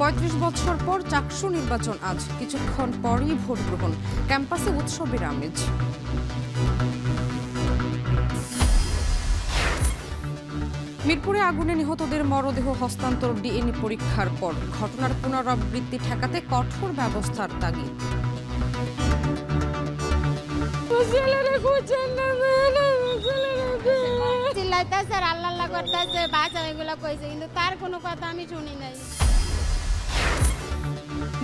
৩৫ বছর পর চাকসু নির্বাচন আজ, কিছুক্ষণ পরই ভোট গ্রহণ, ক্যাম্পাসে উৎসবের আমেজ। মিরপুরে আগুনে নিহতদের মরদেহ হস্তান্তর ডিএনএ পরীক্ষার পর, ঘটনার পুনরাবৃত্তি ঠেকাতে কঠোর ব্যবস্থার তাগিদ। আল্লাহ করতেছে বাঁচা এগুলো কইছে, কিন্তু তার কোনো কথা আমি শুনি নাই।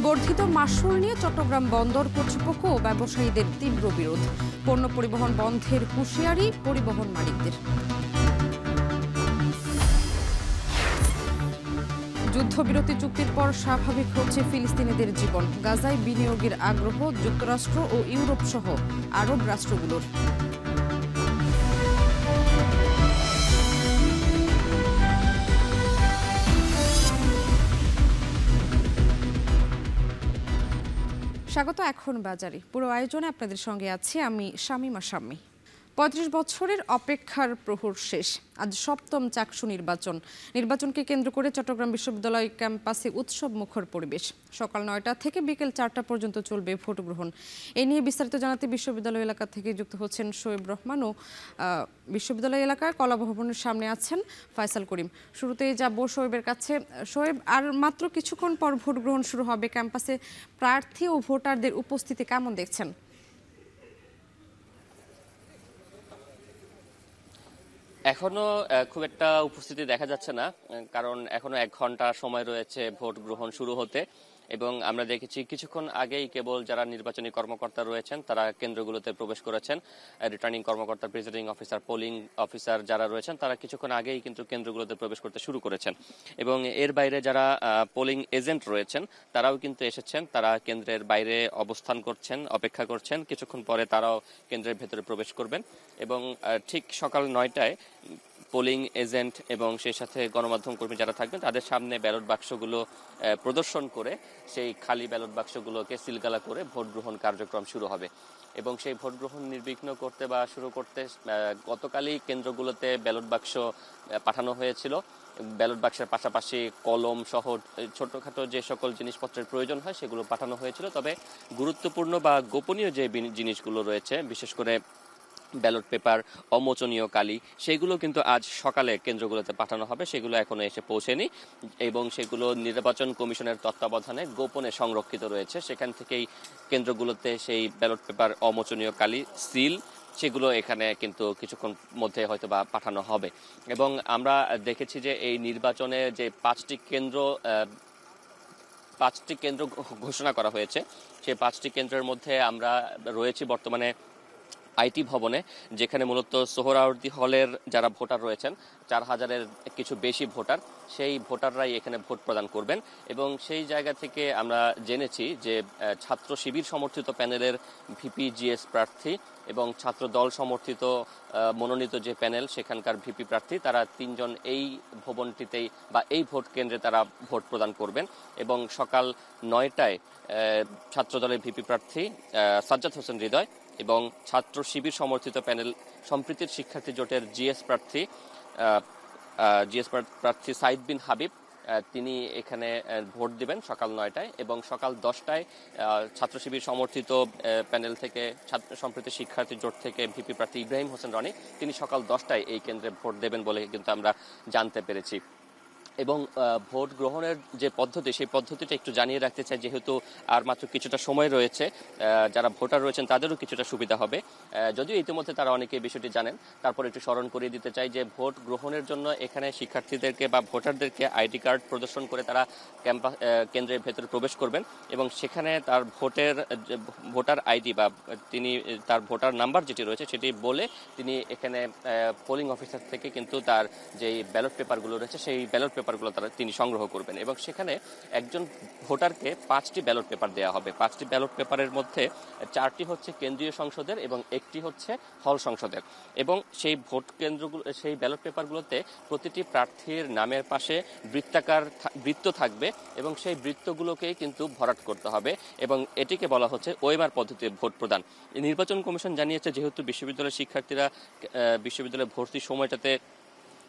বর্ধিত মাশুল নিয়ে চট্টগ্রাম বন্দর কর্তৃপক্ষ ও ব্যবসায়ীদের তীব্র বিরোধ, পণ্য পরিবহন বন্ধের হুঁশিয়ারি পরিবহন মালিকদের। যুদ্ধবিরতি চুক্তির পর স্বাভাবিক হচ্ছে ফিলিস্তিনিদের জীবন, গাজায় বিনিয়োগের আগ্রহ যুক্তরাষ্ট্র ও ইউরোপ সহ আরব রাষ্ট্রগুলোর। স্বাগত এখন বাজারে, পুরো আয়োজনে আপনাদের সঙ্গে আছি আমি শামীমা শাম্মী। ৩৫ বছরের অপেক্ষার প্রহর শেষ, আজ সপ্তম চাকসু নির্বাচনকে কেন্দ্র করে চট্টগ্রাম বিশ্ববিদ্যালয় ক্যাম্পাসে উৎসব মুখর পরিবেশ। সকাল ৯টা থেকে বিকেল ৪টা পর্যন্ত চলবে ভোট গ্রহণ। এ নিয়ে বিস্তারিত জানাতে বিশ্ববিদ্যালয় এলাকা থেকে যুক্ত হচ্ছেন শোয়েব রহমান ও বিশ্ববিদ্যালয় এলাকার কলা ভবনের সামনে আছেন ফয়সাল করিম। শুরুতেই যাব শোয়েবের কাছে। শোয়েব, আর মাত্র কিছুক্ষণ পর ভোট গ্রহণ শুরু হবে, ক্যাম্পাসে প্রার্থী ও ভোটারদের উপস্থিতি কেমন দেখছেন? এখনো খুব একটা উপস্থিতি দেখা যাচ্ছে না, কারণ এখনো 1 ঘন্টা সময় রয়েছে ভোট গ্রহণ শুরু হতে। এবং আমরা দেখেছি কিছুক্ষণ আগেই কেবল যারা নির্বাচনী কর্মকর্তা রয়েছেন তারা কেন্দ্রগুলোতে প্রবেশ করেছেন। রিটার্নিং কর্মকর্তা, প্রিসাইডিং অফিসার, পোলিং অফিসার যারা রয়েছেন তারা কিছুক্ষণ আগেই কিন্তু কেন্দ্রগুলোতে প্রবেশ করতে শুরু করেছেন। এবং এর বাইরে যারা পোলিং এজেন্ট রয়েছেন তারাও কিন্তু এসেছেন, তারা কেন্দ্রের বাইরে অবস্থান করছেন, অপেক্ষা করছেন। কিছুক্ষণ পরে তারাও কেন্দ্রের ভেতরে প্রবেশ করবেন। এবং ঠিক সকাল ৯টায় পোলিং এজেন্ট এবং সেই সাথে গণমাধ্যম কর্মী যারা থাকবেন তাদের সামনে ব্যালট বাক্সগুলো প্রদর্শন করে সেই খালি ব্যালট বাক্সগুলোকে সিলগালা করে ভোট গ্রহণ কার্যক্রম শুরু হবে। এবং সেই ভোট গ্রহণ নির্বিঘ্ন করতে বা শুরু করতে গতকালই কেন্দ্রগুলোতে ব্যালট বাক্স পাঠানো হয়েছিল। ব্যালট বাক্সের পাশাপাশি কলম সহ ছোটখাটো যে সকল জিনিসপত্রের প্রয়োজন হয় সেগুলো পাঠানো হয়েছিল। তবে গুরুত্বপূর্ণ বা গোপনীয় যে জিনিসগুলো রয়েছে, বিশেষ করে ব্যালট পেপার, অমোচনীয় কালি, সেগুলো কিন্তু আজ সকালে কেন্দ্রগুলোতে পাঠানো হবে। সেগুলো এখনো এসে পৌঁছেনি এবং সেগুলো নির্বাচন কমিশনের তত্ত্বাবধানে গোপনে সংরক্ষিত রয়েছে। সেখান থেকেই কেন্দ্রগুলোতে সেই ব্যালট পেপার, অমোচনীয় কালি, সিল সেগুলো এখানে কিন্তু কিছুক্ষণ মধ্যে হয়তো বা পাঠানো হবে। এবং আমরা দেখেছি যে এই নির্বাচনে যে 5টি কেন্দ্র ঘোষণা করা হয়েছে, সেই 5টি কেন্দ্রের মধ্যে আমরা রয়েছি বর্তমানে আইটি ভবনে, যেখানে মূলত সোহরাওয়ার্দী হলের যারা ভোটার রয়েছেন 4000-এর কিছু বেশি ভোটার, সেই ভোটাররাই এখানে ভোট প্রদান করবেন। এবং সেই জায়গা থেকে আমরা জেনেছি যে ছাত্র শিবির সমর্থিত প্যানেলের ভিপি জিএস প্রার্থী এবং ছাত্র দল সমর্থিত মনোনীত যে প্যানেল সেখানকার ভিপি প্রার্থী, তারা 3 জন এই ভবনটিতেই বা এই ভোট কেন্দ্রে তারা ভোট প্রদান করবেন। এবং সকাল 9টায় ছাত্র দলের ভিপি প্রার্থী সাজ্জাদ হোসেন হৃদয় এবং ছাত্র শিবির সমর্থিত প্যানেল সম্প্রীতির শিক্ষার্থী জোটের জিএস প্রার্থী সাইদ বিন হাবিব, তিনি এখানে ভোট দিবেন সকাল 9টায়। এবং সকাল 10টায় ছাত্র শিবির সমর্থিত প্যানেল থেকে সম্প্রীতি শিক্ষার্থী জোট থেকে ভিপি প্রার্থী ইব্রাহিম হোসেন রনি, তিনি সকাল 10টায় এই কেন্দ্রে ভোট দেবেন বলে কিন্তু আমরা জানতে পেরেছি। এবং ভোট গ্রহণের যে পদ্ধতি, সেই পদ্ধতিটা একটু জানিয়ে রাখতে চাই, যেহেতু আর মাত্র কিছুটা সময় রয়েছে, যারা ভোটার রয়েছেন তাদেরও কিছুটা সুবিধা হবে। যদিও ইতিমধ্যে তারা অনেকে বিষয়টি জানেন, তারপর একটু স্মরণ করিয়ে দিতে চাই যে ভোট গ্রহণের জন্য এখানে শিক্ষার্থীদেরকে বা ভোটারদেরকে আইডি কার্ড প্রদর্শন করে তারা কেন্দ্রের ভেতরে প্রবেশ করবেন। এবং সেখানে তার ভোটার আইডি বা তার ভোটার নাম্বার যেটি রয়েছে সেটি বলে তিনি এখানে পোলিং অফিসার থেকে কিন্তু তার যেই ব্যালট পেপারগুলো রয়েছে সেই ব্যালট পেপারগুলো তিনি সংগ্রহ করবেন। এবং সেখানে একজন ভোটারকে 5টি ব্যালট পেপার দেওয়া হবে। 5টি ব্যালট পেপারের মধ্যে 4টি হচ্ছে কেন্দ্রীয় সংসদের এবং 1টি হচ্ছে হল সংসদের। এবং সেই সেই ব্যালট পেপারগুলোতে প্রতিটি প্রার্থীর নামের পাশে বৃত্ত থাকবে এবং সেই বৃত্তগুলোকেই কিন্তু ভরাট করতে হবে। এবং এটিকে বলা হচ্ছে ওএমআর পদ্ধতিতে ভোট প্রদান। নির্বাচন কমিশন জানিয়েছে, যেহেতু বিশ্ববিদ্যালয়ের শিক্ষার্থীরা বিশ্ববিদ্যালয়ে ভর্তির সময়টাতে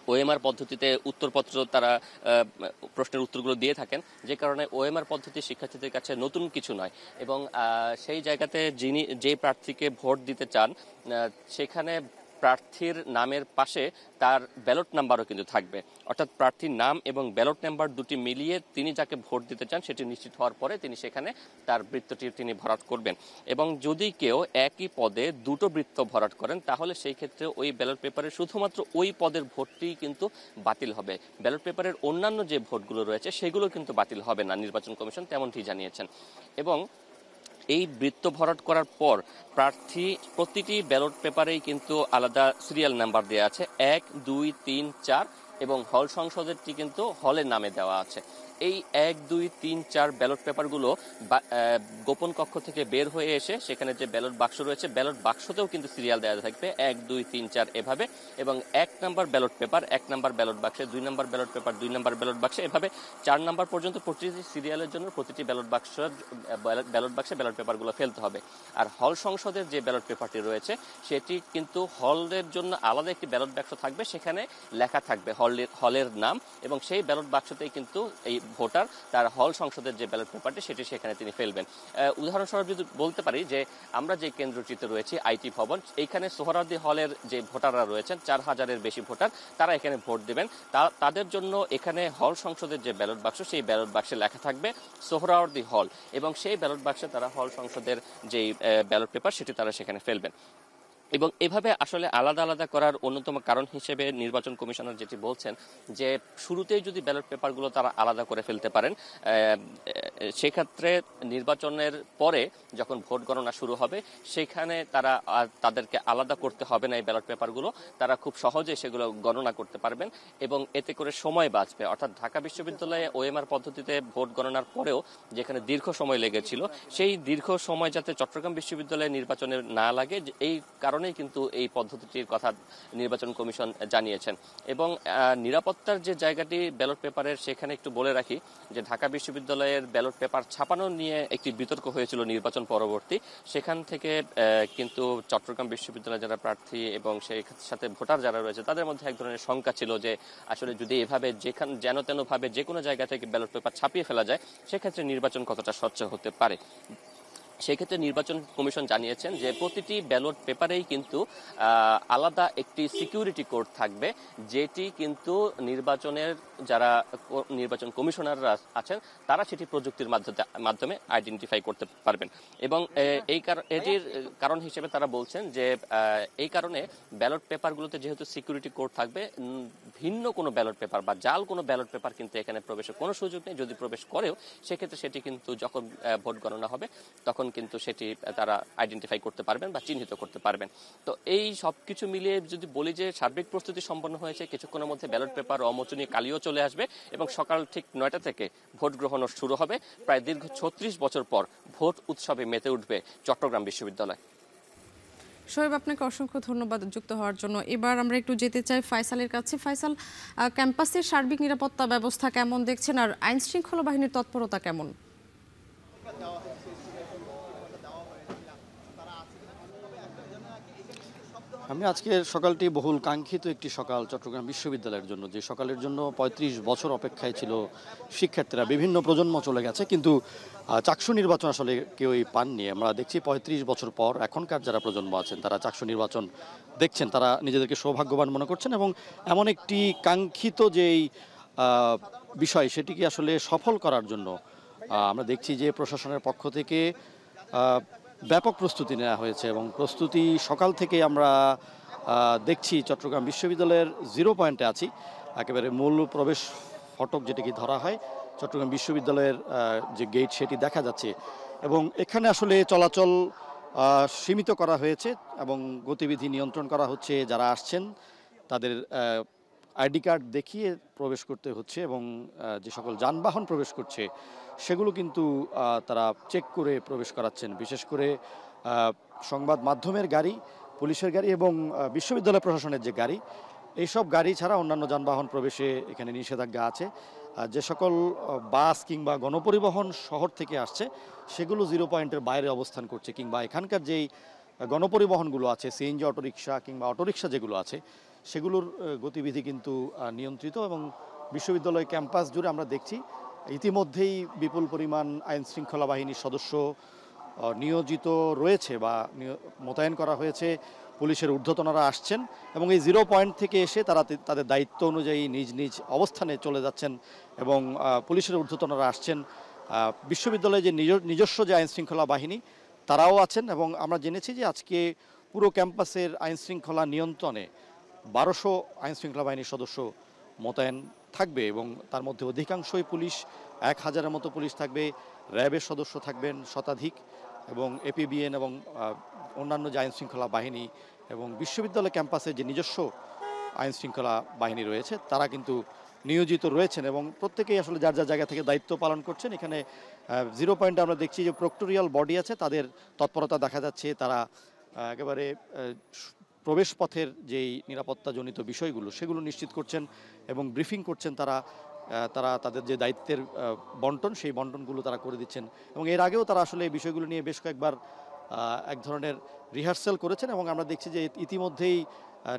ওএমআর পদ্ধতিতে উত্তরপত্র তারা প্রশ্নের উত্তরগুলো দিয়ে থাকেন, যে কারণে ওএমআর পদ্ধতি শিক্ষার্থীদের কাছে নতুন কিছু নয়। এবং সেই জায়গাতে যে প্রার্থীকে ভোট দিতে চান সেখানে প্রার্থীর নামের পাশে তার ব্যালট নাম্বারও কিন্তু থাকবে, অর্থাৎ প্রার্থীর নাম এবং ব্যালট নাম্বার দুটি মিলিয়ে তিনি যাকে ভোট দিতে চান সেটি নিশ্চিত হওয়ার পরে তিনি সেখানে তার বৃত্তটি তিনি ভরাট করবেন। এবং যদি কেউ একই পদে দুটো বৃত্ত ভরাট করেন তাহলে সেই ক্ষেত্রে ওই ব্যালট পেপারে শুধুমাত্র ওই পদের ভোটটি কিন্তু বাতিল হবে, ব্যালট পেপারের অন্যান্য যে ভোটগুলো রয়েছে সেগুলো কিন্তু বাতিল হবে না, নির্বাচন কমিশন তেমনটি জানিয়েছেন। এবং এই বৃত্ত ভরাট করার পর প্রার্থী প্রতিটি ব্যালট পেপারেই কিন্তু আলাদা সিরিয়াল নাম্বার দেওয়া আছে, 1, 2, 3, 4 এবং হল সংসদেরটি কিন্তু হলের নামে দেওয়া আছে। এই 1, 2, 3, 4 ব্যালট পেপারগুলো গোপন কক্ষ থেকে বের হয়ে এসে সেখানে যে ব্যালট বাক্স রয়েছে ব্যালট বাক্সতেও কিন্তু সিরিয়াল দেওয়া থাকবে 1, 2, 3, 4 এভাবে। এবং 1 number ballot paper 1 number ballot বাক্সে, 2 number ballot paper 2 number ballot বাক্সে, এভাবে 4 নাম্বার পর্যন্ত প্রতিটি সিরিয়ালের জন্য প্রতিটি ব্যালট বাক্সে ব্যালট পেপারগুলো ফেলতে হবে। আর হল সংসদের যে ব্যালট পেপারটি রয়েছে সেটি কিন্তু হলের জন্য আলাদা একটি ব্যালট বাক্স থাকবে, সেখানে লেখা থাকবে হলের নাম এবং সেই ব্যালট বাক্সতেই কিন্তু এই ভোটার তার হল সংসদের যে ব্যালট পেপারটি সেটি সেখানে তিনি ফেলবেন। উদাহরণস্বরূপ যদি বলতে পারি যে আমরা যে কেন্দ্রটিতে রয়েছি আইটি ভবন, এইখানে সোহরাওয়ার্দী হলের যে ভোটাররা রয়েছেন 4000-এর বেশি ভোটার, তারা এখানে ভোট দেবেন। তাদের জন্য এখানে হল সংসদের যে ব্যালট বাক্স সেই ব্যালট বাক্সে লেখা থাকবে সোহরাওয়ার্দী হল এবং সেই ব্যালট বাক্সে তারা হল সংসদের যেই ব্যালট পেপার সেটি তারা সেখানে ফেলবেন। এবং এভাবে আসলে আলাদা আলাদা করার অন্যতম কারণ হিসেবে নির্বাচন কমিশনার যেটি বলছেন যে শুরুতেই যদি ব্যালট পেপারগুলো তারা আলাদা করে ফেলতে পারেন সেক্ষেত্রে নির্বাচনের পরে যখন ভোট গণনা শুরু হবে সেখানে তাদেরকে আলাদা করতে হবে না এই ব্যালট পেপারগুলো, তারা খুব সহজে সেগুলো গণনা করতে পারবেন এবং এতে করে সময় বাঁচবে। অর্থাৎ ঢাকা বিশ্ববিদ্যালয়ে ওএমআর পদ্ধতিতে ভোট গণনার পরেও যেখানে দীর্ঘ সময় লেগেছিল সেই দীর্ঘ সময় যাতে চট্টগ্রাম বিশ্ববিদ্যালয়ে নির্বাচনে না লাগে এই কারণে কিন্তু এই পদ্ধতিটির কথা নির্বাচন কমিশন জানিয়েছেন। এবং নিরাপত্তার যে জায়গাটি ব্যালট পেপারের সেখানে একটু বলে রাখি যে ঢাকা বিশ্ববিদ্যালয়ের ব্যালট পেপার ছাপানো নিয়ে একটি বিতর্ক হয়েছিল নির্বাচন পরবর্তী, সেখান থেকে কিন্তু চট্টগ্রাম বিশ্ববিদ্যালয়ের যারা প্রার্থী এবং সেই সাথে ভোটার যারা রয়েছে তাদের মধ্যে এক ধরনের শঙ্কা ছিল যে আসলে যদি এভাবে যেন তেন ভাবে যে কোনো জায়গা থেকে ব্যালট পেপার ছাপিয়ে ফেলা যায় সেক্ষেত্রে নির্বাচন কতটা স্বচ্ছ হতে পারে। সেক্ষেত্রে নির্বাচন কমিশন জানিয়েছেন যে প্রতিটি ব্যালট পেপারেই কিন্তু আলাদা একটি সিকিউরিটি কোড থাকবে, যেটি কিন্তু নির্বাচনের যারা নির্বাচন কমিশনাররা আছেন তারা সেটি প্রযুক্তির মাধ্যমে আইডেন্টিফাই করতে পারবেন। এবং এটির কারণ হিসেবে তারা বলছেন যে এই কারণে ব্যালট পেপারগুলোতে যেহেতু সিকিউরিটি কোড থাকবে, ভিন্ন কোনো ব্যালট পেপার বা জাল কোনো ব্যালট পেপার কিন্তু এখানে প্রবেশের কোনো সুযোগ নেই। যদি প্রবেশ করেও সেক্ষেত্রে সেটি কিন্তু যখন ভোট গণনা হবে তখন কিন্তু সেটি তারা আইডেন্টিফাই করতে পারবেন বা চিহ্নিত করতে পারবেন। তো এই সবকিছু মিলিয়ে যদি বলি যে সার্বিক প্রস্তুতি সম্পন্ন হয়েছে, কিছুক্ষণের মধ্যে ব্যালট পেপার অমোচনী কালিও চলে আসবে এবং সকাল ঠিক 9টা থেকে ভোট গ্রহণ শুরু হবে। প্রায় দীর্ঘ 36 বছর পর ভোট উৎসবে মেতে উঠবে চট্টগ্রাম বিশ্ববিদ্যালয়। শোয়েব, আপনাকে অসংখ্য ধন্যবাদ যুক্ত হওয়ার জন্য। এবার আমরা একটু যেতে চাই ফাইসালের কাছে। ফাইসাল, ক্যাম্পাসের সার্বিক নিরাপত্তা ব্যবস্থা কেমন দেখছেন আর আইন শৃঙ্খলা বাহিনীর তৎপরতা কেমন? আমি আজকের সকালটি বহুল কাঙ্ক্ষিত একটি সকাল চট্টগ্রাম বিশ্ববিদ্যালয়ের জন্য, যে সকালের জন্য 35 বছর অপেক্ষায় ছিল শিক্ষার্থীরা। বিভিন্ন প্রজন্ম চলে গেছে কিন্তু চাকসু নির্বাচন আসলে কেউই পাননি। আমরা দেখছি 35 বছর পর এখনকার যারা প্রজন্ম আছেন তারা চাকসু নির্বাচন দেখছেন, তারা নিজেদেরকে সৌভাগ্যবান মনে করছেন এবং এমন একটি কাঙ্ক্ষিত যেই বিষয় সেটিকে আসলে সফল করার জন্য আমরা দেখছি যে প্রশাসনের পক্ষ থেকে ব্যাপক প্রস্তুতি নেওয়া হয়েছে এবং প্রস্তুতি সকাল থেকে আমরা দেখছি। চট্টগ্রাম বিশ্ববিদ্যালয়ের 0 পয়েন্টে আছি, একেবারে মূল প্রবেশ ফটক যেটাকে ধরা হয় চট্টগ্রাম বিশ্ববিদ্যালয়ের যে গেট সেটি দেখা যাচ্ছে এবং এখানে আসলে চলাচল সীমিত করা হয়েছে এবং গতিবিধি নিয়ন্ত্রণ করা হচ্ছে। যারা আসছেন তাদের আইডি কার্ড দেখিয়ে প্রবেশ করতে হচ্ছে এবং যে সকল যানবাহন প্রবেশ করছে সেগুলো কিন্তু তারা চেক করে প্রবেশ করাচ্ছেন। বিশেষ করে সংবাদ মাধ্যমের গাড়ি, পুলিশের গাড়ি এবং বিশ্ববিদ্যালয় প্রশাসনের যে গাড়ি, এইসব গাড়ি ছাড়া অন্যান্য যানবাহন প্রবেশে এখানে নিষেধাজ্ঞা আছে। যে সকল বাস কিংবা গণপরিবহন শহর থেকে আসছে সেগুলো 0 পয়েন্টের বাইরে অবস্থান করছে, কিংবা এখানকার যেই গণপরিবহনগুলো আছে সিএনজি অটোরিকশা কিংবা অটোরিকশা যেগুলো আছে সেগুলোর গতিবিধি কিন্তু নিয়ন্ত্রিত এবং বিশ্ববিদ্যালয় ক্যাম্পাস জুড়ে আমরা দেখছি ইতিমধ্যেই বিপুল পরিমাণ আইন শৃঙ্খলা বাহিনীর সদস্য নিয়োজিত রয়েছে বা মোতায়েন করা হয়েছে। পুলিশের ঊর্ধ্বতনরা আসছেন এবং এই 0 পয়েন্ট থেকে এসে তারা তাদের দায়িত্ব অনুযায়ী নিজ নিজ অবস্থানে চলে যাচ্ছেন এবং পুলিশের ঊর্ধ্বতনরা আসছেন। বিশ্ববিদ্যালয়ে যে নিজস্ব যে আইন শৃঙ্খলা বাহিনী তারাও আছেন এবং আমরা জেনেছি যে আজকে পুরো ক্যাম্পাসের আইন শৃঙ্খলা নিয়ন্ত্রণে 1200 আইন শৃঙ্খলা বাহিনীর সদস্য মোতায়েন থাকবে এবং তার মধ্যে অধিকাংশই পুলিশ, 1000-এর মতো পুলিশ থাকবে, র্যাবের সদস্য থাকবেন শতাধিক এবং এপিবিএন এবং অন্যান্য যে আইন শৃঙ্খলা বাহিনী এবং বিশ্ববিদ্যালয় ক্যাম্পাসে যে নিজস্ব আইন শৃঙ্খলা বাহিনী রয়েছে তারা কিন্তু নিয়োজিত রয়েছেন এবং প্রত্যেকেই আসলে যার যার জায়গা থেকে দায়িত্ব পালন করছেন। এখানে 0 পয়েন্টে আমরা দেখছি যে প্রক্টোরিয়াল বডি আছে, তাদের তৎপরতা দেখা যাচ্ছে। তারা একেবারে প্রবেশ পথের যেই নিরাপত্তাজনিত বিষয়গুলো সেগুলো নিশ্চিত করছেন এবং ব্রিফিং করছেন। তারা তাদের যে দায়িত্বের বন্টন সেই বন্টনগুলো তারা করে দিচ্ছেন এবং এর আগেও তারা আসলে এই বিষয়গুলো নিয়ে বেশ কয়েকবার এক ধরনের রিহার্সাল করেছেন এবং আমরা দেখছি যে ইতিমধ্যেই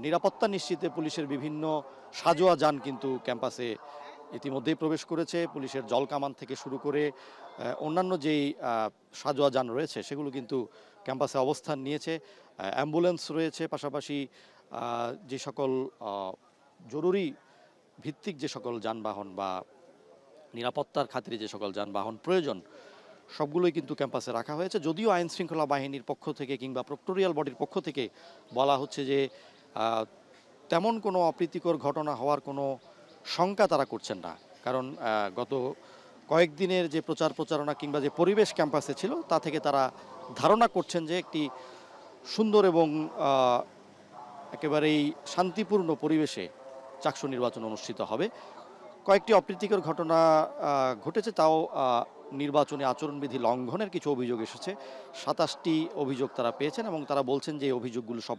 নিরাপত্তা নিশ্চিতে পুলিশের বিভিন্ন সাজোয়া যান কিন্তু ক্যাম্পাসে ইতিমধ্যেই প্রবেশ করেছে। পুলিশের জল কামান থেকে শুরু করে অন্যান্য যেই সাজোয়া যান রয়েছে সেগুলো কিন্তু ক্যাম্পাসে অবস্থান নিয়েছে। অ্যাম্বুলেন্স রয়েছে, পাশাপাশি যে সকল জরুরি ভিত্তিক যে সকল যানবাহন বা নিরাপত্তার খাতিরে যে সকল যানবাহন প্রয়োজন সবগুলোই কিন্তু ক্যাম্পাসে রাখা হয়েছে। যদিও আইন শৃঙ্খলা বাহিনীর পক্ষ থেকে কিংবা প্রক্টোরিয়াল বডির পক্ষ থেকে বলা হচ্ছে যে তেমন কোনো অপ্রীতিকর ঘটনা হওয়ার কোনো শঙ্কা তারা করছেন না, কারণ গত কয়েকদিনের যে প্রচারণা কিংবা যে পরিবেশ ক্যাম্পাসে ছিল তা থেকে তারা ধারণা করছেন যে একটি সুন্দর এবং একেবারেই শান্তিপূর্ণ পরিবেশে চাকসু নির্বাচন অনুষ্ঠিত হবে। কয়েকটি অপ্রীতিকর ঘটনা ঘটেছে, তাও নির্বাচনী আচরণবিধি লঙ্ঘনের কিছু অভিযোগ এসেছে। 27টি অভিযোগ তারা পেয়েছেন এবং তারা বলছেন যে এই অভিযোগগুলো সব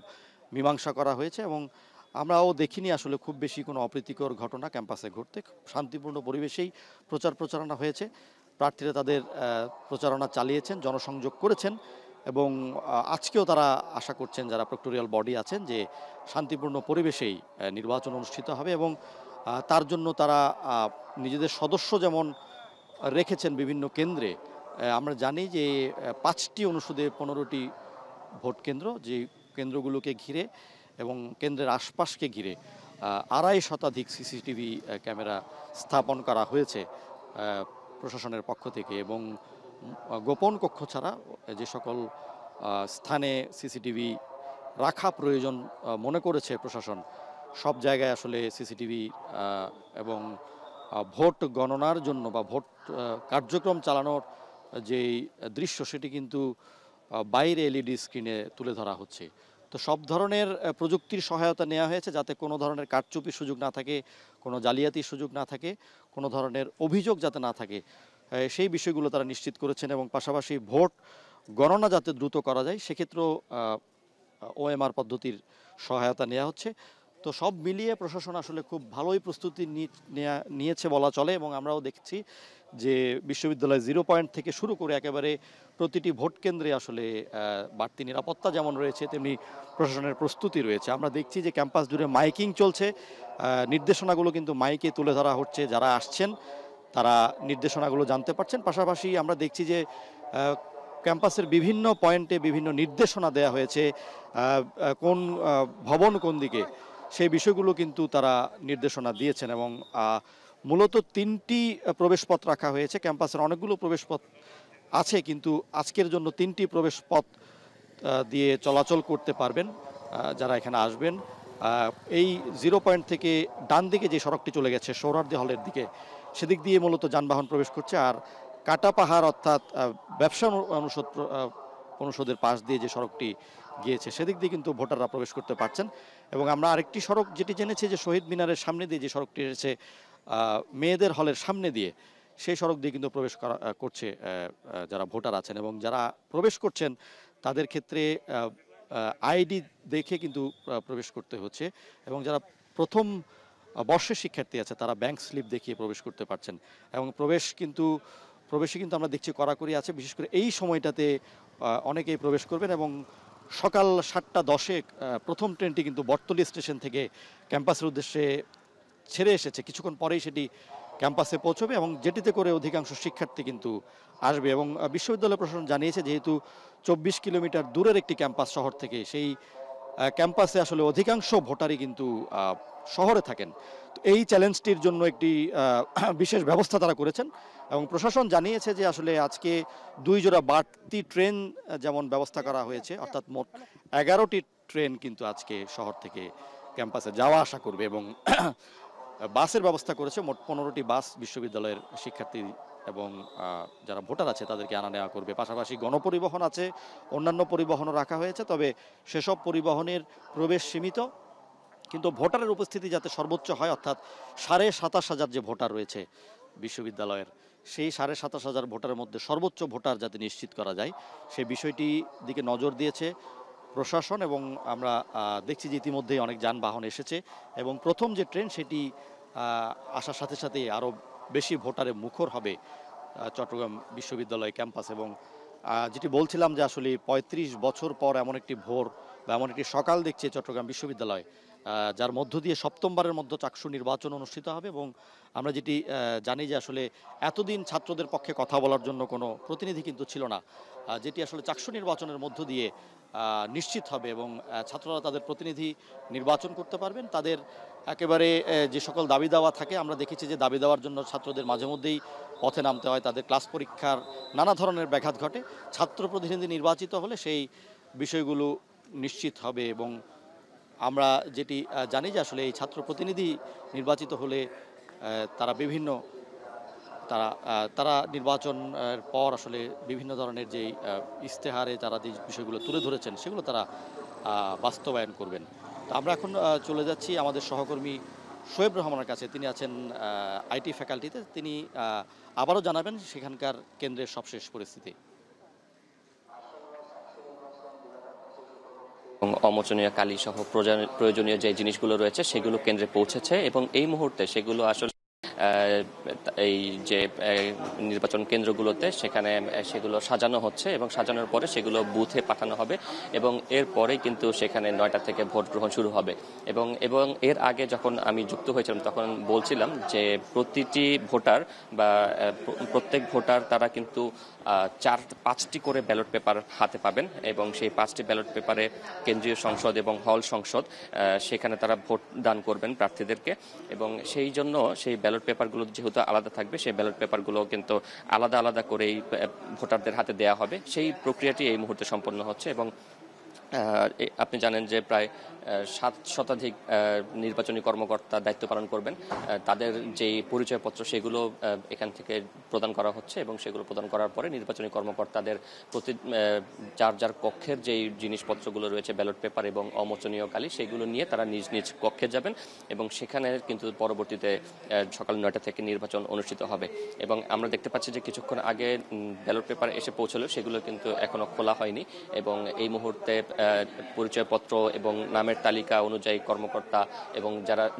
মীমাংসা করা হয়েছে এবং আমরাও দেখিনি আসলে খুব বেশি কোনো অপ্রীতিকর ঘটনা ক্যাম্পাসে ঘটতে। শান্তিপূর্ণ পরিবেশেই প্রচারণা হয়েছে। প্রার্থীরা তাদের প্রচারণা চালিয়েছেন, জনসংযোগ করেছেন এবং আজকেও তারা আশা করছেন, যারা প্রক্টোরিয়াল বডি আছেন, যে শান্তিপূর্ণ পরিবেশেই নির্বাচন অনুষ্ঠিত হবে এবং তার জন্য তারা নিজেদের সদস্য যেমন রেখেছেন বিভিন্ন কেন্দ্রে। আমরা জানি যে 5টি অনুষদে 15টি ভোট কেন্দ্র, যে কেন্দ্রগুলোকে ঘিরে এবং কেন্দ্রের আশপাশকে ঘিরে 2.5 শতাধিক সিসিটিভি ক্যামেরা স্থাপন করা হয়েছে প্রশাসনের পক্ষ থেকে এবং গোপন কক্ষ ছাড়া যে সকল স্থানে সিসিটিভি রাখা প্রয়োজন মনে করেছে প্রশাসন, সব জায়গায় আসলে সিসিটিভি এবং ভোট গণনার জন্য বা ভোট কার্যক্রম চালানোর যেই দৃশ্য সেটি কিন্তু বাইরে এলইডি স্ক্রিনে তুলে ধরা হচ্ছে। তো সব ধরনের প্রযুক্তির সহায়তা নেওয়া হয়েছে যাতে কোনো ধরনের কারচুপির সুযোগ না থাকে, কোনো জালিয়াতির সুযোগ না থাকে, কোনো ধরনের অভিযোগ যাতে না থাকে, সেই বিষয়গুলো তারা নিশ্চিত করেছেন এবং পাশাপাশি ভোট গণনা যাতে দ্রুত করা যায় সেক্ষেত্রেও ওএমআর পদ্ধতির সহায়তা নেওয়া হচ্ছে। তো সব মিলিয়ে প্রশাসন আসলে খুব ভালোই প্রস্তুতি নিয়েছে বলা চলে এবং আমরাও দেখছি যে বিশ্ববিদ্যালয় 0 পয়েন্ট থেকে শুরু করে একেবারে প্রতিটি ভোট কেন্দ্রে আসলে বাড়তি নিরাপত্তা যেমন রয়েছে তেমনি প্রশাসনের প্রস্তুতি রয়েছে। আমরা দেখছি যে ক্যাম্পাস জুড়ে মাইকিং চলছে, নির্দেশনাগুলো কিন্তু মাইকে তুলে ধরা হচ্ছে, যারা আসছেন তারা নির্দেশনাগুলো জানতে পারছেন। পাশাপাশি আমরা দেখছি যে ক্যাম্পাসের বিভিন্ন পয়েন্টে বিভিন্ন নির্দেশনা দেয়া হয়েছে, কোন ভবন কোন দিকে সেই বিষয়গুলো কিন্তু তারা নির্দেশনা দিয়েছেন এবং মূলত 3টি প্রবেশপথ রাখা হয়েছে। ক্যাম্পাসের অনেকগুলো প্রবেশপথ আছে কিন্তু আজকের জন্য 3টি প্রবেশপথ দিয়ে চলাচল করতে পারবেন যারা এখানে আসবেন। এই 0 পয়েন্ট থেকে ডান দিকে যে সড়কটি চলে গেছে সোহরাওয়ার্দী হলের দিকে, সেদিক দিয়ে মূলত যানবাহন প্রবেশ করছে, আর কাটা পাহাড় অর্থাৎ ব্যবসা অনুষদের পাশ দিয়ে যে সড়কটি গিয়েছে সেদিক দিয়ে কিন্তু ভোটাররা প্রবেশ করতে পারছেন। এবং আমরা আরেকটি সড়ক যেটি জেনেছি যে শহীদ মিনারের সামনে দিয়ে যে সড়কটি এসেছে মেয়েদের হলের সামনে দিয়ে, সেই সড়ক দিয়ে কিন্তু প্রবেশ করছে যারা ভোটার আছেন এবং যারা প্রবেশ করছেন তাদের ক্ষেত্রে আইডি দেখে কিন্তু প্রবেশ করতে হচ্ছে এবং যারা প্রথম বর্ষের শিক্ষার্থী আছে তারা ব্যাংক স্লিপ দেখিয়ে প্রবেশ করতে পারছেন এবং প্রবেশে কিন্তু আমরা দেখছি কড়াকড়ি আছে। বিশেষ করে এই সময়টাতে অনেকেই প্রবেশ করবেন এবং সকাল 7:10 প্রথম ট্রেনটি কিন্তু বটতলী স্টেশন থেকে ক্যাম্পাসের উদ্দেশ্যে ছেড়ে এসেছে। কিছুক্ষণ পরেই সেটি ক্যাম্পাসে পৌঁছবে এবং যেটিতে করে অধিকাংশ শিক্ষার্থী কিন্তু আসবে। এবং বিশ্ববিদ্যালয় প্রশাসন জানিয়েছে যেহেতু 24 কিলোমিটার দূরের একটি ক্যাম্পাস শহর থেকে, সেই ক্যাম্পাসে আসলে অধিকাংশ ভোটারই কিন্তু শহরে থাকেন। তো এই চ্যালেঞ্জটির জন্য একটি বিশেষ ব্যবস্থা তারা করেছেন এবং প্রশাসন জানিয়েছে যে আসলে আজকে 2 জোড়া বাড়তি ট্রেন যেমন ব্যবস্থা করা হয়েছে, অর্থাৎ মোট 11টি ট্রেন কিন্তু আজকে শহর থেকে ক্যাম্পাসে যাওয়া আসা করবে এবং বাসের ব্যবস্থা করেছে। মোট 15টি বাস বিশ্ববিদ্যালয়ের শিক্ষার্থী এবং যারা ভোটার আছে তাদেরকে আনা নেওয়া করবে। পাশাপাশি গণপরিবহন আছে, অন্যান্য পরিবহনও রাখা হয়েছে, তবে সেসব পরিবহনের প্রবেশ সীমিত, কিন্তু ভোটারের উপস্থিতি যাতে সর্বোচ্চ হয়, অর্থাৎ 27,500 যে ভোটার রয়েছে বিশ্ববিদ্যালয়ের, সেই 27,500 ভোটারের মধ্যে সর্বোচ্চ ভোটার যাতে নিশ্চিত করা যায় সেই বিষয়টি দিকে নজর দিয়েছে প্রশাসন। এবং আমরা দেখছি যে ইতিমধ্যেই অনেক যানবাহন এসেছে এবং প্রথম যে ট্রেন সেটি আসার সাথে সাথে আরও বেশি ভোটারে মুখর হবে চট্টগ্রাম বিশ্ববিদ্যালয় ক্যাম্পাস। এবং যেটি বলছিলাম যে আসলে 35 বছর পর এমন একটি ভোর বা এমন একটি সকাল দেখছে চট্টগ্রাম বিশ্ববিদ্যালয়, যার মধ্য দিয়ে সপ্তমবারের মধ্যে চাকসু নির্বাচন অনুষ্ঠিত হবে। এবং আমরা যেটি জানি যে আসলে এতদিন ছাত্রদের পক্ষে কথা বলার জন্য কোনো প্রতিনিধি কিন্তু ছিল না, যেটি আসলে চাকসু নির্বাচনের মধ্য দিয়ে নিশ্চিত হবে এবং ছাত্ররা তাদের প্রতিনিধি নির্বাচন করতে পারবেন। তাদের একেবারে যে সকল দাবি দাওয়া থাকে, আমরা দেখেছি যে দাবি দেওয়ার জন্য ছাত্রদের মাঝে মধ্যেই পথে নামতে হয়, তাদের ক্লাস পরীক্ষার নানা ধরনের ব্যাঘাত ঘটে। ছাত্র প্রতিনিধি নির্বাচিত হলে সেই বিষয়গুলো নিশ্চিত হবে এবং আমরা যেটি জানি যে আসলে এই ছাত্র প্রতিনিধি নির্বাচিত হলে তারা নির্বাচনের পর আসলে বিভিন্ন ধরনের যেই ইশতেহারে তারা যে বিষয়গুলো তুলে ধরেছেন সেগুলো তারা বাস্তবায়ন করবেন। তো আমরা এখন চলে যাচ্ছি আমাদের সহকর্মী শোয়েব রহমানের কাছে। তিনি আছেন আইটি ফ্যাকাল্টিতে, তিনি আবারও জানাবেন সেখানকার কেন্দ্রের সবশেষ পরিস্থিতি। অমোচনীয় কালি সহ প্রয়োজনীয় যে জিনিসগুলো রয়েছে সেগুলো কেন্দ্রে পৌঁছেছে এবং এই মুহূর্তে সেগুলো আসলে এই যে নির্বাচন কেন্দ্রগুলোতে সেখানে সেগুলো সাজানো হচ্ছে এবং সাজানোর পরে সেগুলো বুথে পাঠানো হবে এবং এরপরেই কিন্তু সেখানে 9টা থেকে ভোট গ্রহণ শুরু হবে। এবং এর আগে যখন আমি যুক্ত হয়েছিলাম তখন বলছিলাম যে প্রতিটি ভোটার বা প্রত্যেক ভোটার তারা কিন্তু 5টি করে ব্যালট পেপার হাতে পাবেন এবং সেই 5টি ব্যালট পেপারে কেন্দ্রীয় সংসদ এবং হল সংসদ সেখানে তারা ভোট দান করবেন প্রার্থীদেরকে। এবং সেই জন্য সেই ব্যালট পেপারগুলো যেহেতু আলাদা থাকবে, সেই ব্যালট পেপারগুলো কিন্তু আলাদা আলাদা করেই ভোটারদের হাতে দেওয়া হবে। সেই প্রক্রিয়াটি এই মুহূর্তে সম্পন্ন হচ্ছে এবং আপনি জানেন যে প্রায় 7 শতাধিক নির্বাচনী কর্মকর্তা দায়িত্ব পালন করবেন। তাদের যেই পরিচয়পত্র সেগুলো এখান থেকে প্রদান করা হচ্ছে এবং সেগুলো প্রদান করার পরে নির্বাচনী কর্মকর্তাদের প্রতি যার কক্ষের যেই জিনিসপত্রগুলো রয়েছে ব্যালট পেপার এবং অমোচনীয় কালি সেগুলো নিয়ে তারা নিজ নিজ কক্ষে যাবেন এবং সেখানে কিন্তু পরবর্তীতে সকাল 9টা থেকে নির্বাচন অনুষ্ঠিত হবে। এবং আমরা দেখতে পাচ্ছি যে কিছুক্ষণ আগে ব্যালট পেপার এসে পৌঁছলো, সেগুলো কিন্তু এখনো খোলা হয়নি এবং এই মুহূর্তে পরিচয়পত্র এবং নামের তালিকা অনুযায়ী কর্মকর্তা এবং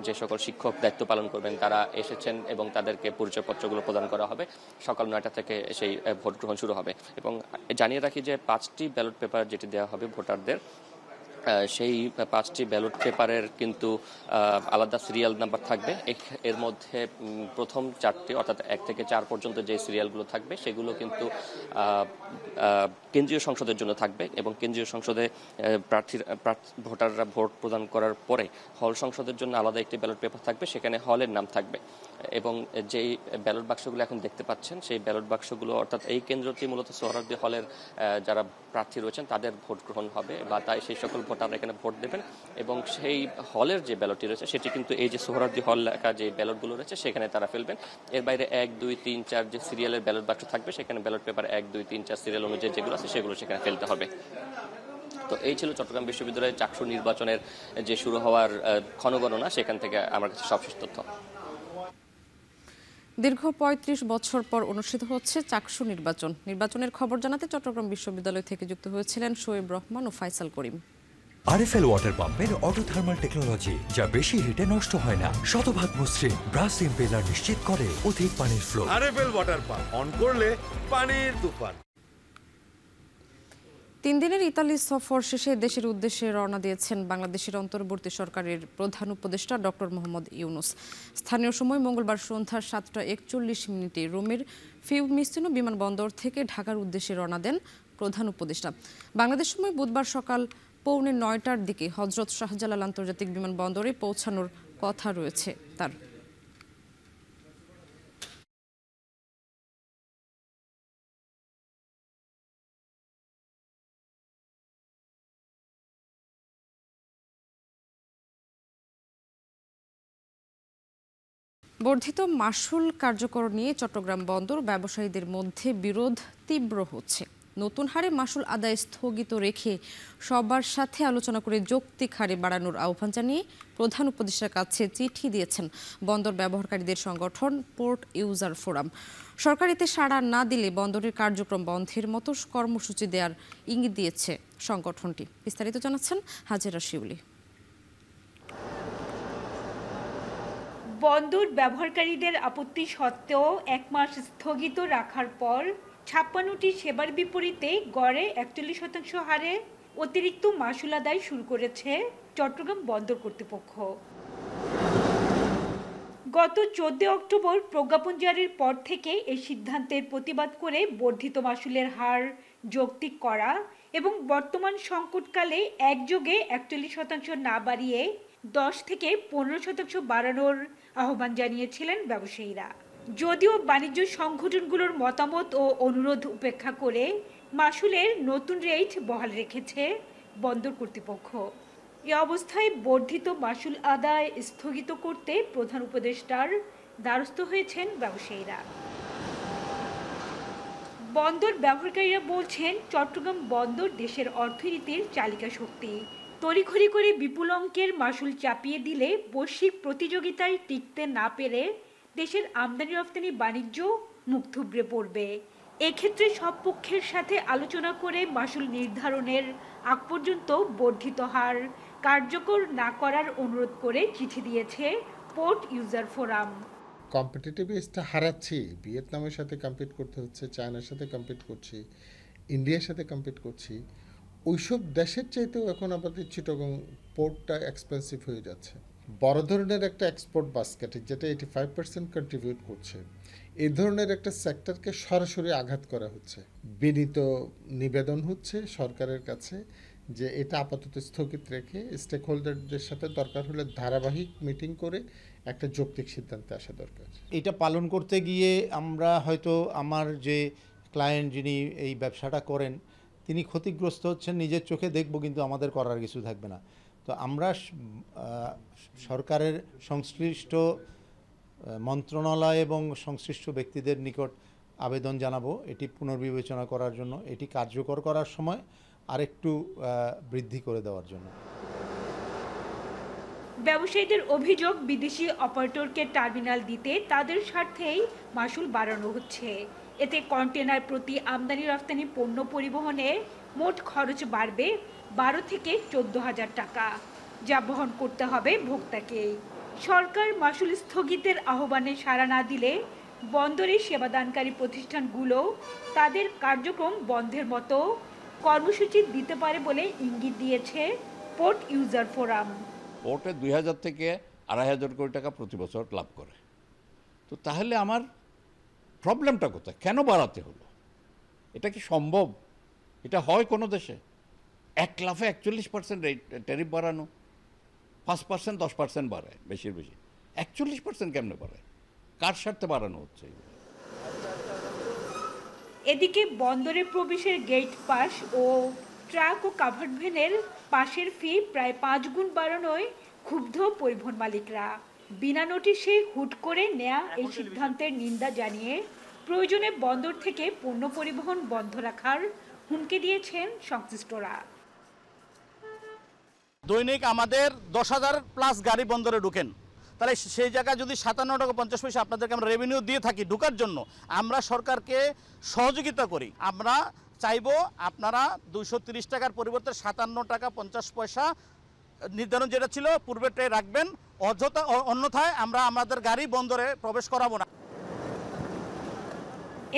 যে সকল শিক্ষক দায়িত্ব পালন করবেন তারা এসেছেন এবং তাদেরকে পরিচয়পত্রগুলো প্রদান করা হবে। সকাল 9টা থেকে সেই ভোট গ্রহণ শুরু হবে এবং জানিয়ে রাখি যে 5টি ব্যালট পেপার যেটি দেওয়া হবে ভোটারদের, সেই 5টি ব্যালট পেপারের কিন্তু আলাদা সিরিয়াল নাম্বার থাকবে। এর মধ্যে প্রথম 4টি অর্থাৎ 1 থেকে 4 পর্যন্ত যে সিরিয়ালগুলো থাকবে সেগুলো কিন্তু কেন্দ্রীয় সংসদের জন্য থাকবে এবং কেন্দ্রীয় সংসদে ভোটাররা ভোট প্রদান করার পরে হল সংসদের জন্য আলাদা একটি ব্যালট পেপার থাকবে, সেখানে হলের নাম থাকবে। এবং যেই ব্যালট বাক্সগুলো এখন দেখতে পাচ্ছেন সেই ব্যালট বাক্সগুলো অর্থাৎ এই কেন্দ্রটি মূলত সোহরাওয়ার্দী হলের যারা প্রার্থী রয়েছেন তাদের ভোট গ্রহণ হবে বা তাই সেই সকল ভোটাররা এখানে ভোট দেবেন এবং সেই হলের যে ব্যালটটি রয়েছে সেটি কিন্তু এই যে সোহরাওয়ার্দী হল লেখা যে ব্যালটগুলো রয়েছে সেখানে তারা ফেলবেন। এর বাইরে 1, 2, 3, 4 যে সিরিয়ালের ব্যালট বাক্স থাকবে সেখানে ব্যালট পেপার 1, 2, 3, 4 সিরিয়াল অনুযায়ী যেগুলো আছে সেগুলো সেখানে ফেলতে হবে। তো এই ছিল চট্টগ্রাম বিশ্ববিদ্যালয়ের চাকসু নির্বাচনের যে শুরু হওয়ার ক্ষণগণনা, সেখান থেকে আমার কাছে সবশেষ তথ্য। দীর্ঘ 35 বছর পর অনুষ্ঠিত হচ্ছে চাকসু নির্বাচন। নির্বাচনের খবর জানাতে চট্টগ্রাম বিশ্ববিদ্যালয় থেকে যুক্ত হয়েছিলেন শোয়েব রহমান ও ফাইসাল করিম। আরএফএল ওয়াটার পাম্পের অটো থার্মাল টেকনোলজি, যা বেশি হিটে নষ্ট হয় না, শতভাগ মসৃণ, ব্রাশ ইম্পেলার নিশ্চিত করে অধিক পানির flow. RFL water pump on করলে পানির তুফান। 3 দিনের ইতালি সফর শেষে দেশের উদ্দেশ্যে রওনা দিয়েছেন বাংলাদেশের অন্তর্বর্তী সরকারের প্রধান উপদেষ্টা ডক্টর মোহাম্মদ ইউনূস। স্থানীয় সময় মঙ্গলবার সন্ধ্যা 7টা 41 রোমের ফিউমিস্তিনো বিমানবন্দর থেকে ঢাকার উদ্দেশ্যে রওনা দেন প্রধান উপদেষ্টা। বাংলাদেশ সময় বুধবার সকাল 8:45টার দিকে হযরত শাহজালাল আন্তর্জাতিক বিমানবন্দরে পৌঁছানোর কথা রয়েছে তার। বর্ধিত মাশুল কার্যকর নিয়ে চট্টগ্রাম বন্দর ব্যবসায়ীদের মধ্যে বিরোধ তীব্র হচ্ছে। নতুন হারে মাশুল আদায় স্থগিত রেখে সবার সাথে আলোচনা করে যৌক্তিক হারে বাড়ানোর আহ্বান জানিয়ে প্রধান উপদেষ্টার কাছে চিঠি দিয়েছেন বন্দর ব্যবহারকারীদের সংগঠন পোর্ট ইউজার ফোরাম। সরকার এতে সাড়া না দিলে বন্দরের কার্যক্রম বন্ধের মতো কর্মসূচি দেওয়ার ইঙ্গিত দিয়েছে সংগঠনটি। বিস্তারিত জানাচ্ছেন হাজেরা শিউলি। বন্দর ব্যবহারকারীদের আপত্তি সত্ত্বেও 1 মাস স্থগিত রাখার পর 56টি সেবার বিপরীতে গড়ে 41% হারে অতিরিক্ত মাশুল আদায় শুরু করেছে চট্টগ্রাম বন্দর কর্তৃপক্ষ। গত 14 অক্টোবর প্রজ্ঞাপন জারির পর থেকে এই সিদ্ধান্তের প্রতিবাদ করে বর্ধিত মাশুলের হার যৌক্তিক করা এবং বর্তমান সংকটকালে একযোগে 41% না বাড়িয়ে 10 থেকে 15% বাড়ানোর আহ্বান জানিয়েছিলেন ব্যবসায়ীরা। যদিও বাণিজ্য সংগঠনগুলোর মতামত ও অনুরোধ উপেক্ষা করে মাশুলের নতুন রেট বহাল রেখেছে বন্দর কর্তৃপক্ষ। এ অবস্থায় বর্ধিত মাশুল আদায় স্থগিত করতে প্রধান উপদেষ্টার দ্বারস্থ হয়েছেন ব্যবসায়ীরা। বন্দর ব্যবহারকারীরা বলছেন, চট্টগ্রাম বন্দর দেশের অর্থনীতির চালিকা শক্তি। তড়িঘড়ি করে বিপুল অঙ্কের মাশুল চাপিয়ে দিলে বৈশ্বিক প্রতিযোগিতায় টিকতে না পেরে দেশের আমদানি রপ্তানি বাণিজ্য মুখ থুবড়ে পড়বে। এক্ষেত্রে সব পক্ষের সাথে আলোচনা করে মাশুল নির্ধারণের আগ পর্যন্ত বর্ধিত হার কার্যকর না করার অনুরোধ করে চিঠি দিয়েছে পোর্ট ইউজার ফোরাম। কম্পিটিটিভ এজটা হারাচ্ছি, ভিয়েতনামের সাথে কম্পিট করতে হচ্ছে, চায়নার সাথে কম্পিট করছি, ইন্ডিয়ার সাথে কম্পিট করছি। ওইসব দেশের চাইতেও এখন আমাদের চিটাগং পোর্টটা এক্সপেন্সিভ হয়ে যাচ্ছে। বড় ধরনের একটা এক্সপোর্ট বাস্কেটে যেটা 85% কন্ট্রিবিউট করছে, এই ধরনের একটা সেক্টরকে সরাসরি আঘাত করা হচ্ছে। বিনীত নিবেদন হচ্ছে সরকারের কাছে যে এটা আপাতত স্থগিত রেখে স্টেক হোল্ডারদের সাথে দরকার হলে ধারাবাহিক মিটিং করে একটা যৌক্তিক সিদ্ধান্তে আসা দরকার। এটা পালন করতে গিয়ে আমরা হয়তো আমার যে ক্লায়েন্ট যিনি এই ব্যবসাটা করেন তিনি ক্ষতিগ্রস্ত হচ্ছেন, নিজের চোখে দেখব, কিন্তু আমাদের করার কিছু থাকবে না। তো আমরা সরকারের সংশ্লিষ্ট মন্ত্রণালয় এবং সংশ্লিষ্ট ব্যক্তিদের নিকট আবেদন জানাবো এটি পুনর্বিবেচনা করার জন্য, এটি কার্যকর করার সময় আরেকটু বৃদ্ধি করে দেওয়ার জন্য। ব্যবসায়ীদের অভিযোগ, বিদেশি অপারেটরকে টার্মিনাল দিতে তাদের স্বার্থেই মাশুল বাড়ানো হচ্ছে। এতে কন্টেনার প্রতি আমদানি রপ্তানি পণ্য পরিবহনে মোট খরচ বাড়বে 12 থেকে 14,000 টাকা, যা বহন করতে হবে ভোক্তাকে। সরকার মাশুল স্থগিতের আহ্বানে সাড়া না দিলে বন্দরে সেবাদানকারী প্রতিষ্ঠানগুলো তাদের কার্যক্রম বন্ধের মতো কর্মসূচি দিতে পারে বলে ইঙ্গিত দিয়েছে পোর্ট ইউজার ফোরাম। পোর্টে 2,000 থেকে 2,500 কোটি টাকা প্রতি বছর লাভ করে। তো তাহলে আমার প্রবলেমটা কোথায়? কেন বাড়াতে হলো? এটা কি সম্ভব? এটা হয় কোনো দেশে? 1 লাফে 41% ট্যারিফ বাড়ানো, 5% 10% বাড়ায়, বেশির বেশি 41% কেমনে বাড়ায়? কার স্বার্থে বাড়ানো হচ্ছে? এদিকে বন্দরে প্রবেশের গেট পাস ও ট্রাক ও কাভার্ড ভ্যানের পাশের ফি প্রায় 5 গুণ বাড়ানোয় ক্ষুব্ধ পরিবহন মালিকরা। বিনা নোটিশে হুট করে নেয়া এই সিদ্ধান্তের নিন্দা জানিয়ে প্রয়োজনে বন্দর থেকে পণ্য পরিবহন বন্ধ রাখার হুমকি দিয়েছেন সংশ্লিষ্টরা। দৈনিক আমাদের 10,000 প্লাস গাড়ি বন্দরে ঢুকেন, তাহলে সেই জায়গায় যদি 57 টাকা 50 পয়সা আপনাদেরকে আমরা রেভিনিউ দিয়ে থাকি ঢুকার জন্য, আমরা সরকারকে সহযোগিতা করি। আমরা চাইবো আপনারা 230 টাকার পরিবর্তে 57 টাকা 50 পয়সা নির্ধারণ যেটা ছিল পূর্বেরটাই রাখবেন, অন্যথায় আমরা আমাদের গাড়ি বন্দরে প্রবেশ করাবো না।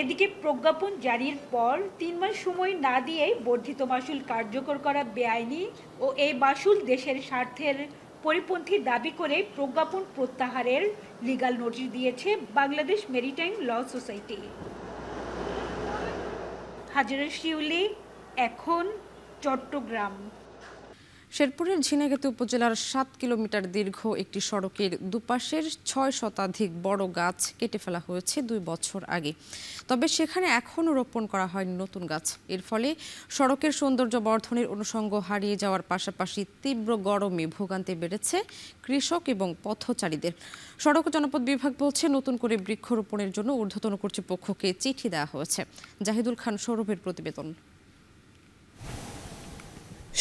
এদিকে প্রজ্ঞাপন জারির পর ৩ মাস সময় না দিয়েই বর্ধিত মাশুল কার্যকর করা বেআইনি ও এই মাশুল দেশের স্বার্থের পরিপন্থী দাবি করে প্রজ্ঞাপন প্রত্যাহারের লিগ্যাল নোটিশ দিয়েছে Bangladesh maritime law society. Hazra Shiuli, এখন, চট্টগ্রাম। শেরপুরের ঝিনাইগাতি উপজেলার ৭ কিলোমিটার দীর্ঘ একটি সড়কের দুপাশের ৬ শতাধিক বড় গাছ কেটে ফেলা হয়েছে ২ বছর আগে। তবে সেখানে এখনও রোপণ করা হয়নি নতুন গাছ। এর ফলে সড়কের সৌন্দর্য বর্ধনের অনুষঙ্গ হারিয়ে যাওয়ার পাশাপাশি তীব্র গরমে ভোগান্তি বেড়েছে কৃষক এবং পথচারীদের। সড়ক ও জনপথ বিভাগ বলছে, নতুন করে বৃক্ষরোপণের জন্য ঊর্ধ্বতন কর্তৃপক্ষকে চিঠি দেওয়া হয়েছে। জাহিদুল খান সৌরভের প্রতিবেদন।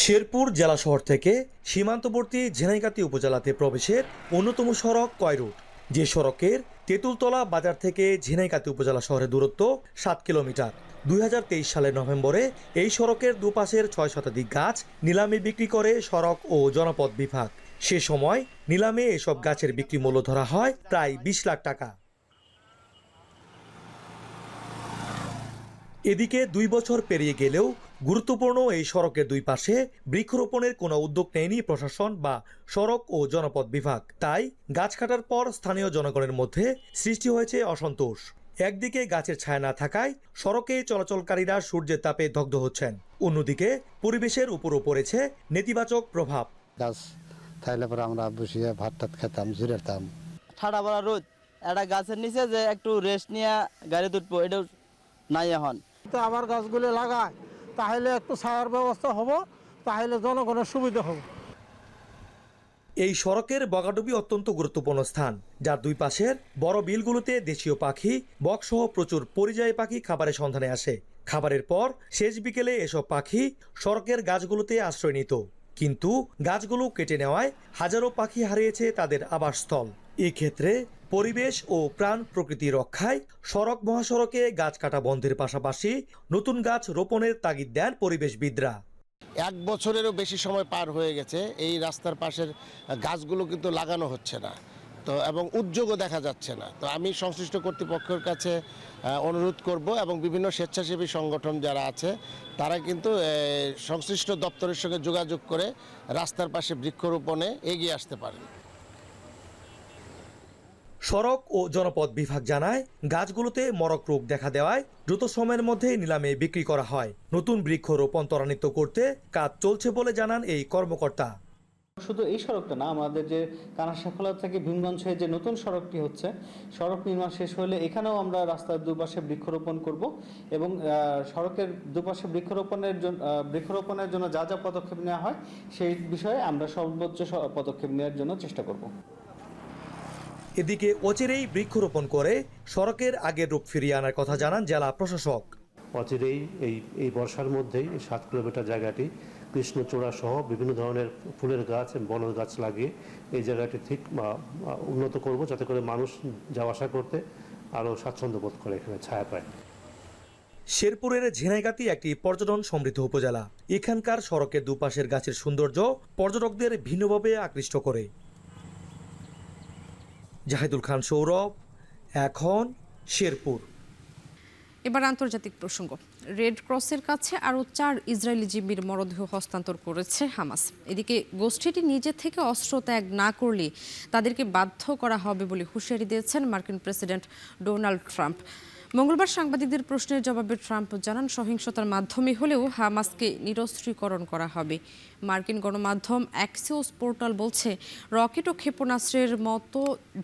শেরপুর জেলা শহর থেকে সীমান্তবর্তী ঝিনাইগাতি উপজেলাতে প্রবেশের অন্যতম সড়ক কয় রুট, যে সড়কের তেঁতুলতলা বাজার থেকে ঝিনাইগাতি উপজেলা শহরের দূরত্ব ৭ কিলোমিটার। ২০২৩ সালের নভেম্বরে এই সড়কের দুপাশের ৬ শতাধিক গাছ নিলামে বিক্রি করে সড়ক ও জনপথ বিভাগ। সে সময় নিলামে এসব গাছের বিক্রি মূল্য ধরা হয় প্রায় ২০ লাখ টাকা। এদিকে ২ বছর পেরিয়ে গেলেও গুরুত্বপূর্ণ এই সড়কের দুই পাশে বৃক্ষরোপণের কোনো উদ্যোগ নেয়নি প্রশাসন বা সড়ক ও জনপথ বিভাগ। তাই গাছ কাটার পর স্থানীয় জনগণের মধ্যে সৃষ্টি হয়েছে অসন্তোষ। একদিকে গাছের ছায়া না থাকায় সড়কে চলাচলকারীরা সূর্যের তাপে দগ্ধ হচ্ছেন, অন্যদিকে পরিবেশের উপরও পড়েছে নেতিবাচক প্রভাব। গাছ থাকলে পরে আমরা বসিয়ে ভাত টাত খেতাম, জিরাতাম। ঠাডা বড়া রোদ, একটা গাছের নিচে যে একটু রেস্ট নিয়ে গাড়ি তুলবো, এটাও নাই এখন। তো আবার গাছগুলো লাগায় তাহলে একটু ছায়ার ব্যবস্থা হবো, তাহলে জনগণের সুবিধা হবে। এই সড়কের বগাডুবি অত্যন্ত গুরুত্বপূর্ণ স্থান, যার দুই পাশের বড় বিলগুলোতে দেশীয় পাখি, বকসহ প্রচুর পরিযায়ী পাখি খাবারের সন্ধানে আসে। খাবারের পর শেষ বিকেলে এসব পাখি সড়কের গাছগুলোতে আশ্রয় নিত, কিন্তু গাছগুলো কেটে নেওয়ায় হাজারো পাখি হারিয়েছে তাদের আবাসস্থল। এক্ষেত্রে পরিবেশ ও প্রাণ প্রকৃতি রক্ষায় সড়ক মহাসড়কে গাছ কাটা বন্ধের পাশাপাশি নতুন গাছ রোপণের তাগিদ দেন পরিবেশবিদরা। 1 বছরেরও বেশি সময় পার হয়ে গেছে, এই রাস্তার পাশের গাছগুলো কিন্তু লাগানো হচ্ছে না, তো এবং উদ্যোগও দেখা যাচ্ছে না। তো আমি সংশ্লিষ্ট কর্তৃপক্ষের কাছে অনুরোধ করব এবং বিভিন্ন স্বেচ্ছাসেবী সংগঠন যারা আছে তারা কিন্তু সংশ্লিষ্ট দপ্তরের সঙ্গে যোগাযোগ করে রাস্তার পাশে বৃক্ষরোপণে এগিয়ে আসতে পারেন। সড়ক ও জনপথ বিভাগ জানায়, গাছগুলোতে মরক রোগ দেখা দেওয়ায় দ্রুত সময়ের মধ্যে নিলামে বিক্রি করা হয়। নতুন বৃক্ষরোপণ ত্বরান্বিত করতে কাজ চলছে বলে জানান এই কর্মকর্তা। শুধু এই সড়কটা না, আমাদের যে কানাসাখোলা থেকে ভীমগঞ্জ হয়ে যে নতুন সড়কটি হচ্ছে, সড়ক নির্মাণ শেষ হলে এখানেও আমরা রাস্তার দুপাশে বৃক্ষরোপণ করব এবং সড়কের দুপাশে বৃক্ষরোপণের জন্য যা যা পদক্ষেপ নেওয়া হয় সেই বিষয়ে আমরা সর্বোচ্চ পদক্ষেপ নেওয়ার জন্য চেষ্টা করব। এদিকে অচিরেই বৃক্ষরোপণ করে সড়কের আগের রূপ ফিরিয়ে আনার কথা জানান জেলা প্রশাসক। অচিরেই এই বর্ষার মধ্যেই 7 কিলোমিটার জায়গাটি কৃষ্ণচূড়া সহ বিভিন্ন ধরনের ফুলের গাছ এবং বনের গাছ লাগিয়ে এই জায়গাটি ঠিক উন্নত করব, যাতে করে মানুষ যাওয়া আসা করতে আরও স্বাচ্ছন্দ্য বোধ করে, এখানে ছায়া পায়। শেরপুরের ঝিনাইগাতি একটি পর্যটন সমৃদ্ধ উপজেলা। এখানকার সড়কের দুপাশের গাছের সৌন্দর্য পর্যটকদের ভিন্নভাবে আকৃষ্ট করে। জাহিদুল খান সৌরভ, এখন, শেরপুর। এবার আন্তর্জাতিক প্রসঙ্গ। রেড ক্রসের কাছে আরও 4 ইসরায়েলি জিম্মির মরদেহ হস্তান্তর করেছে হামাস। এদিকে গোষ্ঠীটি নিজে থেকে অস্ত্র ত্যাগ না করলে তাদেরকে বাধ্য করা হবে বলে হুঁশিয়ারি দিয়েছেন মার্কিন প্রেসিডেন্ট ডোনাল্ড ট্রাম্প। মঙ্গলবার সাংবাদিকদের প্রশ্নের জবাবে ট্রাম্প জানান, সহিংসতার মাধ্যমে হলেও হামাসকে নিরস্ত্রীকরণ করা হবে। মার্কিন গণমাধ্যম অ্যাক্সিওস পোর্টাল বলছে, রকেট ও ক্ষেপণাস্ত্রের মতো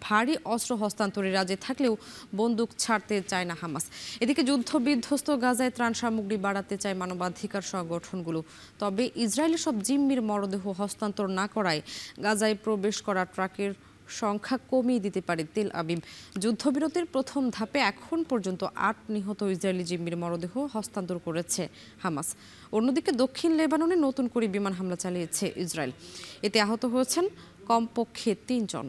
ভারী অস্ত্র হস্তান্তরে রাজি থাকলেও বন্দুক ছাড়তে চায় না হামাস। এদিকে যুদ্ধবিধ্বস্ত গাজায় ত্রাণ সামগ্রী বাড়াতে চায় মানবাধিকার সংগঠনগুলো। তবে ইসরায়েলের সব জিম্মির মরদেহ হস্তান্তর না করায় গাজায় প্রবেশ করা ট্রাকের সংখ্যা কমিয়ে দিতে পারে তেল আবিব। যুদ্ধবিরতির প্রথম ধাপে এখন পর্যন্ত 8 নিহত ইসরায়েলি জিম্মির মরদেহ হস্তান্তর করেছে হামাস। অন্যদিকে দক্ষিণ লেবাননে নতুন করে বিমান হামলা চালিয়েছে ইসরায়েল। এতে আহত হয়েছেন কমপক্ষে 3 জন।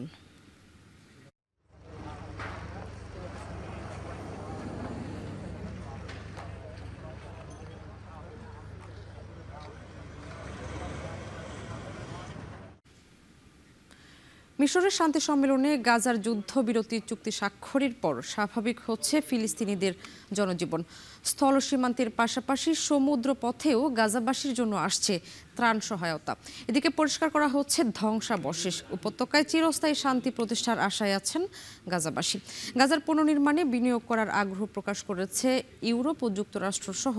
মিশরের শান্তি সম্মেলনে গাজার যুদ্ধবিরতি চুক্তি স্বাক্ষরের পর স্বাভাবিক হচ্ছে ফিলিস্তিনিদের জনজীবন। স্থল সীমান্তের পাশাপাশি সমুদ্র পথেও গাজাবাসীর জন্য আসছে ত্রাণ সহায়তা। এদিকে পরিষ্কার করা হচ্ছে ধ্বংসাবশেষ। উপত্যকায় চিরস্থায়ী শান্তি প্রতিষ্ঠার আশায় আছেন গাজাবাসী। গাজার পুনর্নির্মাণে বিনিয়োগ করার আগ্রহ প্রকাশ করেছে ইউরোপ ও যুক্তরাষ্ট্র সহ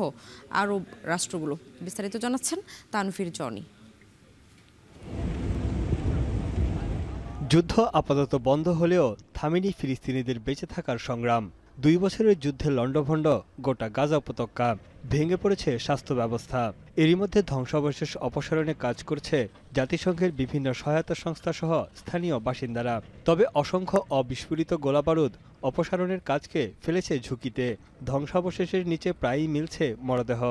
আরব রাষ্ট্রগুলো। বিস্তারিত জানাচ্ছেন তানভীর জনি। যুদ্ধ আপাতত বন্ধ হলেও থামেনি ফিলিস্তিনিদের বেঁচে থাকার সংগ্রাম। 2 বছরের যুদ্ধে লণ্ডভণ্ড গোটা গাজা উপত্যকা, ভেঙে পড়েছে স্বাস্থ্য ব্যবস্থা। এরই মধ্যে ধ্বংসাবশেষ অপসারণে কাজ করছে জাতিসংঘের বিভিন্ন সহায়তা সংস্থা সহ স্থানীয় বাসিন্দারা। তবে অসংখ্য অবিস্ফোরিত গোলাবারুদ অপসারণের কাজকে ফেলেছে ঝুঁকিতে। ধ্বংসাবশেষের নিচে প্রায়ই মিলছে মরদেহ।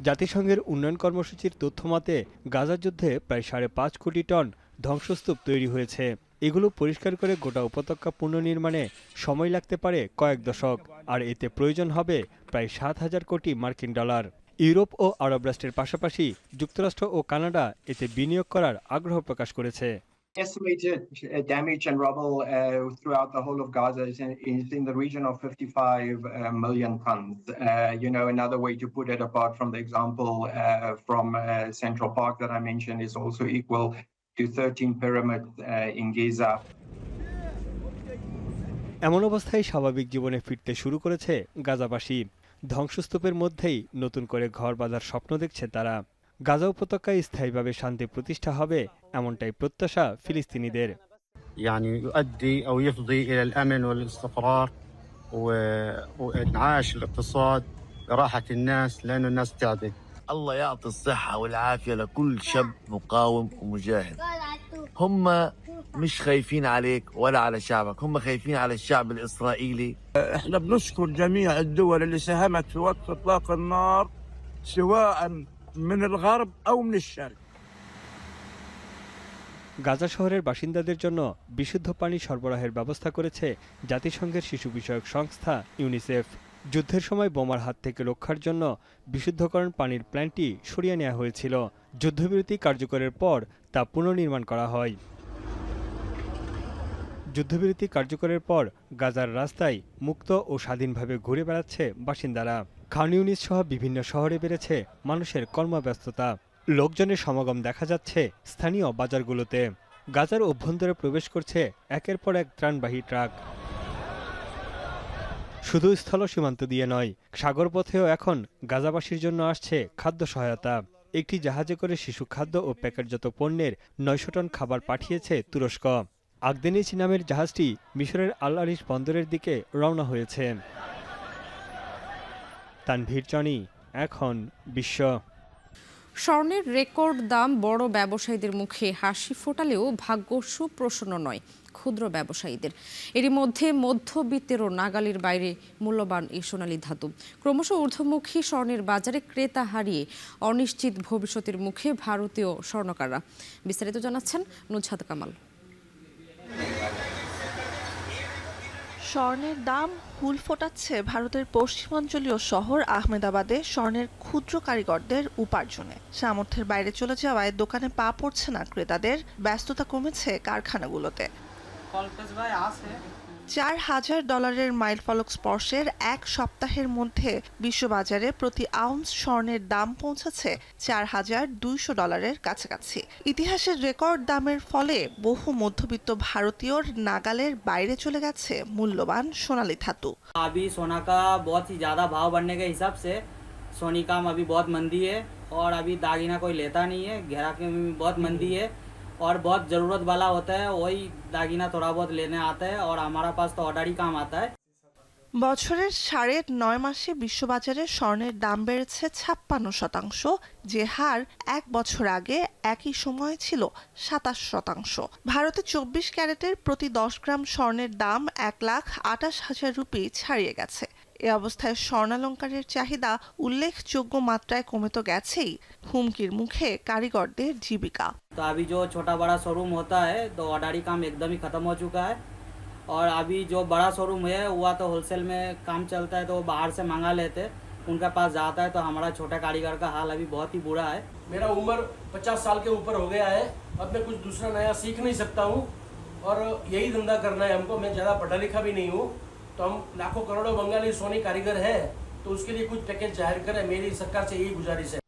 জাতিসংঘের উন্নয়ন কর্মসূচির তথ্যমতে গাজা যুদ্ধে প্রায় 5.5 কোটি টন ধ্বংসস্তূপ তৈরি হয়েছে। এগুলো পরিষ্কার করে গোটা উপত্যকা পুনর্নির্মাণে সময় লাগতে পারে কয়েক দশক, আর এতে প্রয়োজন হবে প্রায় 7,000 কোটি মার্কিন ডলার। ইউরোপ ও আরব রাষ্ট্রের পাশাপাশি যুক্তরাষ্ট্র ও কানাডা এতে বিনিয়োগ করার আগ্রহ প্রকাশ করেছে। Estimated damage and rubble throughout the whole of Gaza is in the region of 55 million tons. Another way to put it, apart from the example from Central Park that I mentioned, is also equal to 13 pyramids in Giza. এমন অবস্থায় স্বাভাবিক জীবনে ফিরতে শুরু করেছে গাজাবাসী। ধ্বংসস্তূপের মধ্যেই নতুন করে ঘর বাঁধার স্বপ্ন দেখছে তারা। গাজা উপত্যকায় স্থায়ীভাবে শান্তি প্রতিষ্ঠা হবে এমনটাই প্রত্যাশা ফিলিস্তিনিদের। يؤدي أو يفضي إلى الأمن والاستقرار وإنعاش الاقتصاد براحة الناس لأنه الناس تعبت. الله يعطي الصحة والعافية لكل شاب مقاوم ومجاهد. هم مش خايفين عليك ولا على شعبك، هم خايفين على الشعب الإسرائيلي. احنا بنشكر جميع الدول اللي ساهمت في وقف إطلاق النار سواء من الغرب أو من الشرق. গাজা শহরের বাসিন্দাদের জন্য বিশুদ্ধ পানি সরবরাহের ব্যবস্থা করেছে জাতিসংঘের শিশু বিষয়ক সংস্থা ইউনিসেফ। যুদ্ধের সময় বোমার হাত থেকে রক্ষার জন্য বিশুদ্ধকরণ পানির প্ল্যান্টটি সরিয়ে নেওয়া হয়েছিল। যুদ্ধবিরতি কার্যকরের পর তা পুনর্নির্মাণ করা হয়। যুদ্ধবিরতি কার্যকরের পর গাজার রাস্তায় মুক্ত ও স্বাধীনভাবে ঘুরে বেড়াচ্ছে বাসিন্দারা। খান ইউনিস সহ বিভিন্ন শহরে বেড়েছে মানুষের কর্মব্যস্ততা। লোকজনের সমাগম দেখা যাচ্ছে স্থানীয় বাজারগুলোতে। গাজার অভ্যন্তরে প্রবেশ করছে একের পর এক ত্রাণবাহী ট্রাক। শুধু স্থল সীমান্ত দিয়ে নয়, সাগরপথেও এখন গাজাবাসীর জন্য আসছে খাদ্য সহায়তা। একটি জাহাজে করে শিশু খাদ্য ও প্যাকেটজাত পণ্যের 900 টন খাবার পাঠিয়েছে তুরস্ক। আকদেনিচ নামের জাহাজটি মিশরের আল আরিশ বন্দরের দিকে রওনা হয়েছে। তানভীর জনি, এখন বিশ্ব। স্বর্ণের রেকর্ড দাম বড় ব্যবসায়ীদের মুখে হাসি ফোটালেও ভাগ্য সুপ্রসন্ন নয় ক্ষুদ্র ব্যবসায়ীদের। এরই মধ্যে মধ্যবিত্তেরও নাগালের বাইরে মূল্যবান এই সোনালী ধাতু। ক্রমশ ঊর্ধ্বমুখী স্বর্ণের বাজারে ক্রেতা হারিয়ে অনিশ্চিত ভবিষ্যতের মুখে ভারতীয় স্বর্ণকাররা। বিস্তারিত জানাচ্ছেন নুজহাত কামাল। স্বর্ণের দাম হুল ফোটাচ্ছে ভারতের পশ্চিমাঞ্চলীয় শহর আহমেদাবাদে স্বর্ণের ক্ষুদ্র কারিগরদের উপার্জনে। সামর্থ্যের বাইরে চলে যাওয়ায় দোকানে পা পড়ছে না ক্রেতাদের, ব্যস্ততা কমেছে কারখানাগুলোতে। $4,000 মাইলফলক স্পর্শের এক সপ্তাহের মধ্যে বিশ্ববাজারে প্রতি আউন্স স্বর্ণের দাম পৌঁছেছে $4,200 কাছাকাছি। ইতিহাসের রেকর্ড দামের ফলে বহু মধ্যবিত্ত ভারতীয়র নাগালের বাইরে চলে গেছে মূল্যবান সোনালী ধাতু। अभी सोना का बहुत ही ज़्यादा भाव बढ़ने के हिसाब से सोनी का अभी बहुत मंदी है और अभी दागिना कोई लेता नहीं है। ग्राहक में भी बहुत मंदी है और बहुत ज़रूरत वाला होता है वही दागिना थोड़ा बहुत लेने आता है और हमारा पास तो ऑर्डर ही काम आता है। বছরের 9.5 মাসে বিশ্ববাজারে স্বর্ণের দাম বেড়েছে 56%, যে হার 1 বছর আগে একই সময়ে ছিল 27%। ভারতে 24 ক্যারেটের প্রতি 10 গ্রাম স্বর্ণের দাম 1,28,000 রুপি ছাড়িয়ে গেছে। এ অবস্থায় স্বর্ণালঙ্কারের চাহিদা উল্লেখযোগ্য মাত্রায় কমে তো গেছেই, হুমকির মুখে কারিগরদের জীবিকা। तो अभी जो छोटा बड़ा शोरूम होता है तो ऑर्डर ही काम एकदम ही खत्म हो चुका है और अभी जो बड़ा शोरूम है हुआ तो होलसेल में काम चलता है तो वो बाहर से मंगा लेते, उनके पास जाता है तो हमारा छोटा कारीगर का हाल अभी बहुत ही बुरा है। मेरा उम्र 50 साल के ऊपर हो गया है अब मैं कुछ दूसरा नया सीख नहीं सकता हूँ और यही धंधा करना है हमको। मैं ज़्यादा पढ़ा लिखा भी नहीं हूँ, तो हम लाखों करोड़ों बंगाली सोनी कारीगर हैं, तो उसके लिए कुछ पैकेज जाहिर करें, मेरी सरकार से यही गुजारिश है।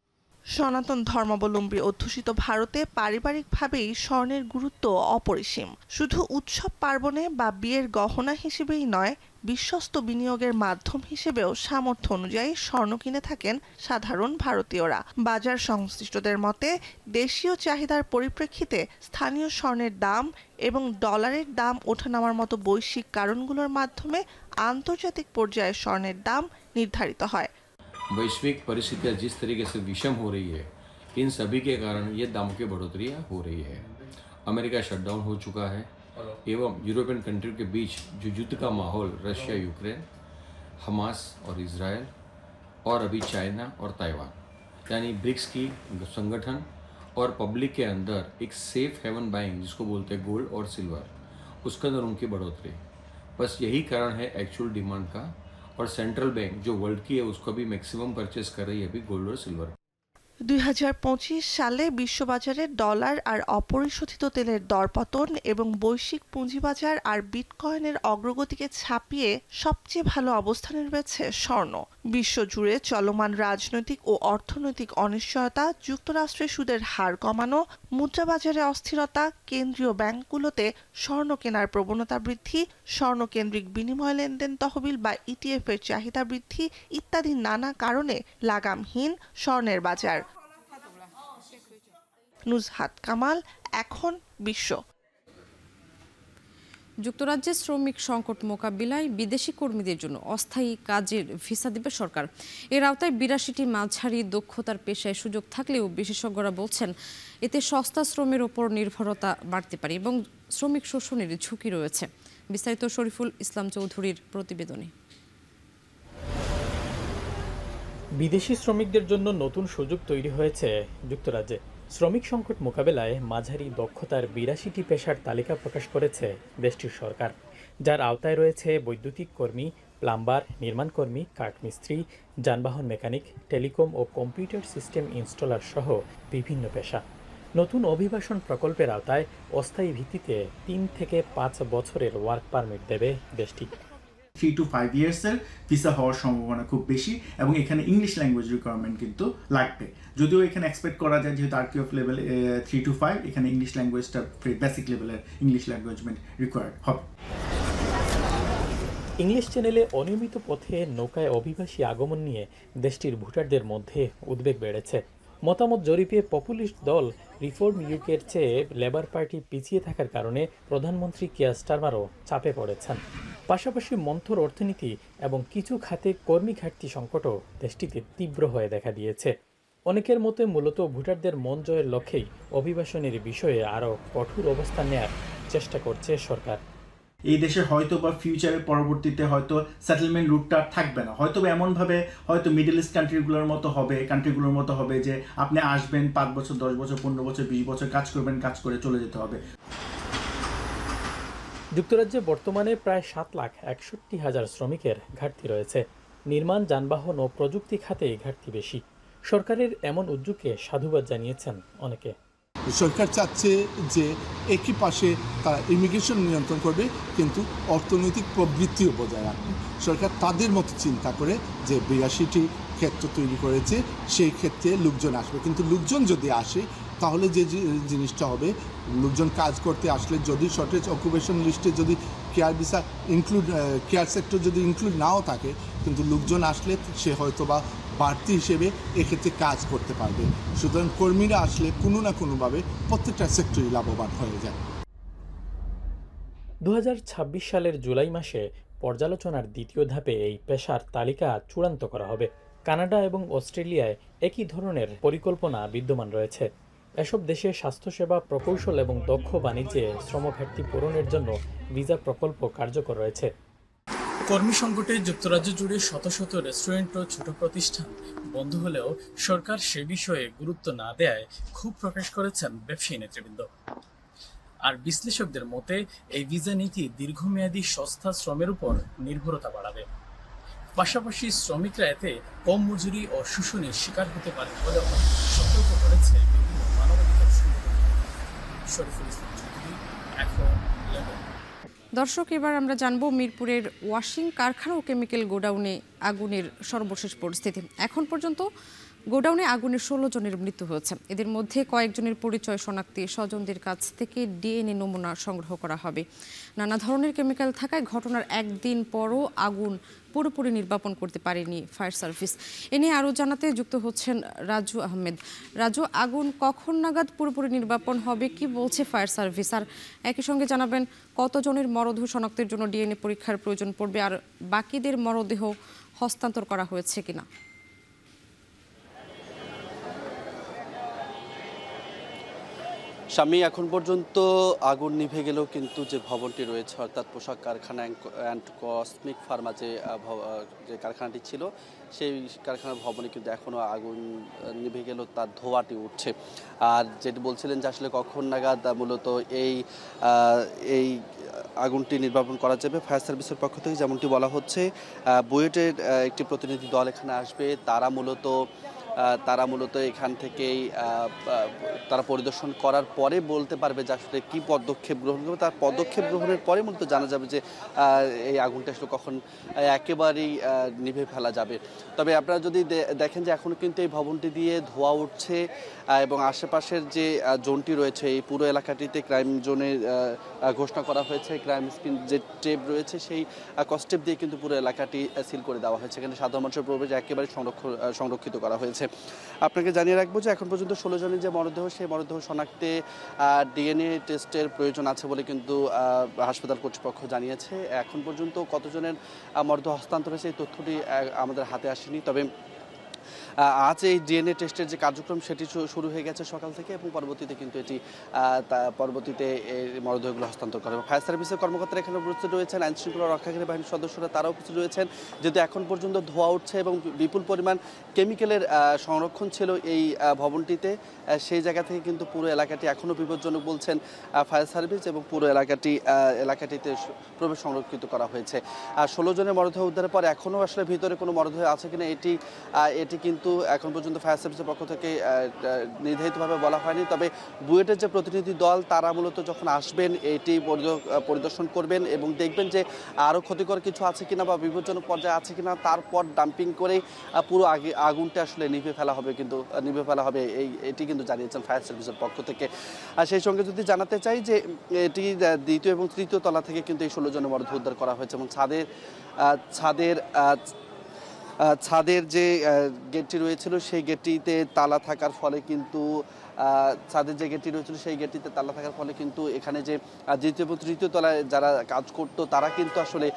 সনাতন ধর্মাবলম্বী অধ্যুষিত ভারতে পারিবারিকভাবেই স্বর্ণের গুরুত্ব অপরিসীম। শুধু উৎসব পার্বণে বা বিয়ের গহনা হিসেবেই নয়, বিশ্বস্ত বিনিয়োগের মাধ্যম হিসেবেও সামর্থ্য অনুযায়ী স্বর্ণ কিনে থাকেন সাধারণ ভারতীয়রা। বাজার সংশ্লিষ্টদের মতে দেশীয় চাহিদার পরিপ্রেক্ষিতে স্থানীয় স্বর্ণের দাম এবং ডলারের দাম ওঠানামার মতো বৈশ্বিক কারণগুলোর মাধ্যমে আন্তর্জাতিক পর্যায়ে স্বর্ণের দাম নির্ধারিত হয়। वैश्विक परिस्थितियाँ जिस तरीके से विषम हो रही है, इन सभी के कारण ये दाम की बढ़ोतरी हो रही है। अमेरिका शटडाउन हो चुका है एवं यूरोपियन कंट्री के बीच जो युद्ध का माहौल, रशिया यूक्रेन, हमास और इजराइल और अभी चाइना और ताइवान, यानी ब्रिक्स की संगठन और पब्लिक के अंदर एक सेफ हेवन बाइंग जिसको बोलते हैं गोल्ड और सिल्वर, उसके अंदर उनकी बढ़ोतरी। बस यही कारण है एक्चुअल डिमांड का। और सेंट्रल बैंक जो वर्ल्ड की है उसको भी मैक्सिमम परचेस कर रही है अभी गोल्ड और सिल्वर। 2025 সালে বিশ্ববাজারে ডলার আর অপরিশোধিত তেলের দরপতন এবং বৈশ্বিক পুঁজিবাজার আর বিটকয়েনের অগ্রগতিকে ছাপিয়ে সবচেয়ে ভালো অবস্থানে রয়েছে স্বর্ণ। বিশ্বজুড়ে চলমান রাজনৈতিক ও অর্থনৈতিক অনিশ্চয়তা, যুক্তরাষ্ট্রের সুদের হার কমানো, মুদ্রাবাজারে অস্থিরতা, কেন্দ্রীয় ব্যাংকগুলোতে স্বর্ণ কেনার প্রবণতা বৃদ্ধি, স্বর্ণকেন্দ্রিক বিনিময় লেনদেন তহবিল বা ETF এর চাহিদা বৃদ্ধি ইত্যাদি নানা কারণে লাগামহীন স্বর্ণের বাজার। নুজহাত কামাল, এখন বিশ্ব। যুক্তরাজ্যে শ্রমিক সংকট মোকাবিলায় বিদেশি কর্মীদের জন্য অস্থায়ী কাজের ভিসা দেবে সরকার। এর আওতায় 82টি মাঝারি দক্ষতার পেশায় সুযোগ থাকলেও বিশেষজ্ঞরা বলছেন এতে সস্তা শ্রমের ওপর নির্ভরতা বাড়তে পারে এবং শ্রমিক শোষণের ঝুঁকি রয়েছে। বিস্তারিত শরীফুল ইসলাম চৌধুরীর প্রতিবেদনে। বিদেশি শ্রমিকদের জন্য নতুন সুযোগ তৈরি হয়েছে যুক্তরাজ্যে। শ্রমিক সংকট মোকাবেলায় মাঝারি দক্ষতার 82টি পেশার তালিকা প্রকাশ করেছে দেশটির সরকার, যার আওতায় রয়েছে বৈদ্যুতিক কর্মী, প্লাম্বার, নির্মাণকর্মী, কাঠমিস্ত্রি, যানবাহন মেকানিক, টেলিকম ও কম্পিউটার সিস্টেম ইনস্টলার সহ বিভিন্ন পেশা। নতুন অভিবাসন প্রকল্পের আওতায় অস্থায়ী ভিত্তিতে 3 থেকে 5 বছরের ওয়ার্ক পারমিট দেবে দেশটি। 3 to 5 ইয়ার্সের ভিসা হওয়ার সম্ভাবনা খুব বেশি এবং এখানে ইংলিশ ল্যাঙ্গুয়েজ রিকোয়ারমেন্ট কিন্তু লাগবে। যদিও এখানে এক্সপেক্ট করা যায় যেহেতু RQF লেভেল 3 to 5, এখানে ইংলিশ ল্যাঙ্গুয়েজটা বেসিক লেভেলের ইংলিশ ল্যাঙ্গুয়েজমেন্ট রিকোয়ার্ড হবে। ইংলিশ চ্যানেলে অনিয়মিত পথে নৌকায় অভিবাসী আগমন নিয়ে দেশটির ভোটারদের মধ্যে উদ্বেগ বেড়েছে। মতামত জরিপে পপুলিস্ট দল রিফর্ম ইউকের চেয়ে লেবার পার্টি পিছিয়ে থাকার কারণে প্রধানমন্ত্রী কিয়ার স্টারমারও চাপে পড়েছেন। পাশাপাশি মন্থর অর্থনীতি এবং কিছু খাতে কর্মী ঘাটতি সংকটও দেশটিতে তীব্র হয়ে দেখা দিয়েছে। অনেকের মতে মূলত ভোটারদের মন জয়ের লক্ষ্যেই অভিবাসনের বিষয়ে আরও কঠোর অবস্থান নেয়ার চেষ্টা করছে সরকার। এই দেশে হয়তো বা ফিউচারে পরবর্তীতে হয়তো সেটেলমেন্ট রুটটা থাকবে না, হয়তো এমনভাবে হয়তো মিডল ইস্ট কান্ট্রিগুলোর মতো হবে যে আপনি আসবেন 5 বছর 10 বছর 15 বছর 20 বছর কাজ করবেন, কাজ করে চলে যেতে হবে। যুক্তরাজ্যে বর্তমানে প্রায় 7,61,000 শ্রমিকের ঘাটতি রয়েছে। নির্মাণ, যানবাহন ও প্রযুক্তি খাতে ঘাটতি বেশি। সরকারের এমন উদ্যোগকে সাধুবাদ জানিয়েছেন অনেকে। সরকার চাচ্ছে যে একই পাশে তারা ইমিগ্রেশন নিয়ন্ত্রণ করবে কিন্তু অর্থনৈতিক প্রবৃত্তিও বজায় রাখবে। সরকার তাদের মতো চিন্তা করে যে 82টি ক্ষেত্র তৈরি করেছে, সেই ক্ষেত্রে লোকজন আসবে। কিন্তু লোকজন যদি আসে তাহলে যে জিনিসটা হবে, লোকজন কাজ করতে আসলে যদি শর্টেজ অকুপেশন লিস্টে যদি কেয়ার ভিসা কেয়ার সেক্টর যদি ইনক্লুড নাও থাকে, কিন্তু লোকজন আসলে সে হয়তো বা বাড়তি হিসেবে এক্ষেত্রে কাজ করতে পারবে। সুতরাং কর্মীরা আসলে কোনো না কোনোভাবে প্রত্যেকটা সেক্টরই লাভবান হয়ে যায়। 2026 সালের জুলাই মাসে পর্যালোচনার দ্বিতীয় ধাপে এই পেশার তালিকা চূড়ান্ত করা হবে। কানাডা এবং অস্ট্রেলিয়ায় একই ধরনের পরিকল্পনা বিদ্যমান রয়েছে। এসব দেশে স্বাস্থ্যসেবা, প্রকৌশল এবং দক্ষ বাণিজ্যে শ্রমঘাটতি পূরণের জন্য ভিসা প্রকল্প কার্যকর রয়েছে। কর্মী সংকটে যুক্তরাজ্য জুড়ে শত শত রেস্টুরেন্ট ও ছোট প্রতিষ্ঠান বন্ধ হলেও সরকার সে বিষয়ে গুরুত্ব না দেয়ায় ক্ষোভ প্রকাশ করেছেন ব্যবসায়ী নেতৃবৃন্দ। আর বিশ্লেষকদের মতে এই ভিসা নীতি দীর্ঘমেয়াদী সস্তা শ্রমের উপর নির্ভরতা বাড়াবে। পাশাপাশি শ্রমিকরা এতে কম মজুরি ও শোষণের শিকার হতে পারে বলেও সতর্ক করেছে বিভিন্ন মানবাধিকার সংগঠন। শরীফুল ইসলাম চৌধুরী, এখন 11। দর্শক, এবার আমরা জানবো মিরপুরের ওয়াশিং কারখানা ও কেমিক্যাল গোডাউনে আগুনের সর্বশেষ পরিস্থিতি। এখন পর্যন্ত গোডাউনে আগুনে 16 জনের মৃত্যু হয়েছে। এদের মধ্যে কয়েকজনের পরিচয় শনাক্তে স্বজনদের কাছ থেকে ডিএনএ নমুনা সংগ্রহ করা হবে। নানা ধরনের কেমিক্যাল থাকায় ঘটনার একদিন পরও আগুন পুরোপুরি নির্বাপন করতে পারেনি ফায়ার সার্ভিস। এ নিয়ে আরও জানাতে যুক্ত হচ্ছেন রাজু আহমেদ। রাজু, আগুন কখন নাগাদ পুরোপুরি নির্বাপন হবে, কি বলছে ফায়ার সার্ভিস? আর একই সঙ্গে জানাবেন কতজনের মরদেহ শনাক্তের জন্য ডিএনএ পরীক্ষার প্রয়োজন পড়বে, আর বাকিদের মরদেহ হস্তান্তর করা হয়েছে কিনা? স্বামী, এখন পর্যন্ত আগুন নিভে গেলেও কিন্তু যে ভবনটি রয়েছে, অর্থাৎ পোশাক কারখানা অ্যান্ড কসমিক ফার্মা যে কারখানাটি ছিল, সেই কারখানার ভবনে কিন্তু এখনও আগুন নিভে গেলেও তার ধোঁয়াটি উঠছে। আর যেটি বলছিলেন যে আসলে কখন নাগাদ মূলত এই আগুনটি নির্বাপন করা যাবে, ফায়ার সার্ভিসের পক্ষ থেকে যেমনটি বলা হচ্ছে, বুয়েটের একটি প্রতিনিধি দল এখানে আসবে। তারা মূলত এখান থেকেই তারা পরিদর্শন করার পরে বলতে পারবে যে আসলে কী পদক্ষেপ গ্রহণ করবে। তার পদক্ষেপ গ্রহণের পরে মূলত জানা যাবে যে এই আগুনটা আসলে কখন একেবারেই নিভে ফেলা যাবে। তবে আপনারা যদি দেখেন যে এখনও কিন্তু এই ভবনটি দিয়ে ধোঁয়া উঠছে এবং আশেপাশের যে জোনটি রয়েছে, এই পুরো এলাকাটিতে ক্রাইম জোনের ঘোষণা করা হয়েছে। ক্রাইম স্ক্রিন যে টেপ রয়েছে, সেই কস্টেপ দিয়ে কিন্তু পুরো এলাকাটি সিল করে দেওয়া হয়েছে। এখানে সাধারণ মানুষের প্রবেশ একেবারে সংরক্ষিত করা হয়েছে। আপনাকে জানিয়ে রাখবো যে এখন পর্যন্ত 16 জনের যে মরদেহ, সেই মরদেহ শনাক্তে ডিএনএ টেস্টের প্রয়োজন আছে বলে কিন্তু হাসপাতাল কর্তৃপক্ষ জানিয়েছে। এখন পর্যন্ত কতজনের মরদেহ হস্তান্তর হয়েছে এই তথ্যটি আমাদের হাতে আসেনি। তবে আজ এই ডিএনএ টেস্টের যে কার্যক্রম সেটি শুরু হয়ে গেছে সকাল থেকে, এবং পরবর্তীতে কিন্তু এটি এই মরদেহগুলো হস্তান্তর করা হবে। ফায়ার সার্ভিসের কর্মকর্তারা এখানে উপস্থিত রয়েছেন, আইন শৃঙ্খলা রক্ষাকারী বাহিনীর সদস্যরা তারাও উপস্থিত রয়েছেন। যেহেতু এখন পর্যন্ত ধোঁয়া উঠছে এবং বিপুল পরিমাণ কেমিক্যালের সংরক্ষণ ছিল এই ভবনটিতে, সেই জায়গা থেকে কিন্তু পুরো এলাকাটি এখনও বিপজ্জনক বলছেন ফায়ার সার্ভিস, এবং পুরো এলাকাটিতে প্রবেশ সংরক্ষিত করা হয়েছে। 16 জনের মরদেহ উদ্ধারের পর এখনও আসলে ভিতরে কোনো মরদেহ আছে কিনা এটি কিন্তু এখন পর্যন্ত ফায়ার সার্ভিসের পক্ষ থেকে নির্ধারিতভাবে বলা হয়নি। তবে বুয়েটের যে প্রতিনিধি দল, তারা মূলত যখন আসবেন এটি পরিদর্শন করবেন এবং দেখবেন যে আরও ক্ষতিকর কিছু আছে কিনা বা বিপজ্জনক পর্যায়ে আছে কিনা, তারপর ডাম্পিং করে পুরো আগুনটা আসলে নিভে ফেলা হবে এটি কিন্তু জানিয়েছেন ফায়ার সার্ভিসের পক্ষ থেকে। আর সেই সঙ্গে যদি জানাতে চাই যে এটি দ্বিতীয় এবং তৃতীয় তলা থেকে কিন্তু এই 16 জনের মরদেহ উদ্ধার করা হয়েছে, এবং ছাদের যে গেটটি রয়েছিল সেই গেটটিতে তালা থাকার ফলে কিন্তু এখানে যে দ্বিতীয় এবং তৃতীয় তলায় যারা কাজ করতো তারা কিন্তু আসলে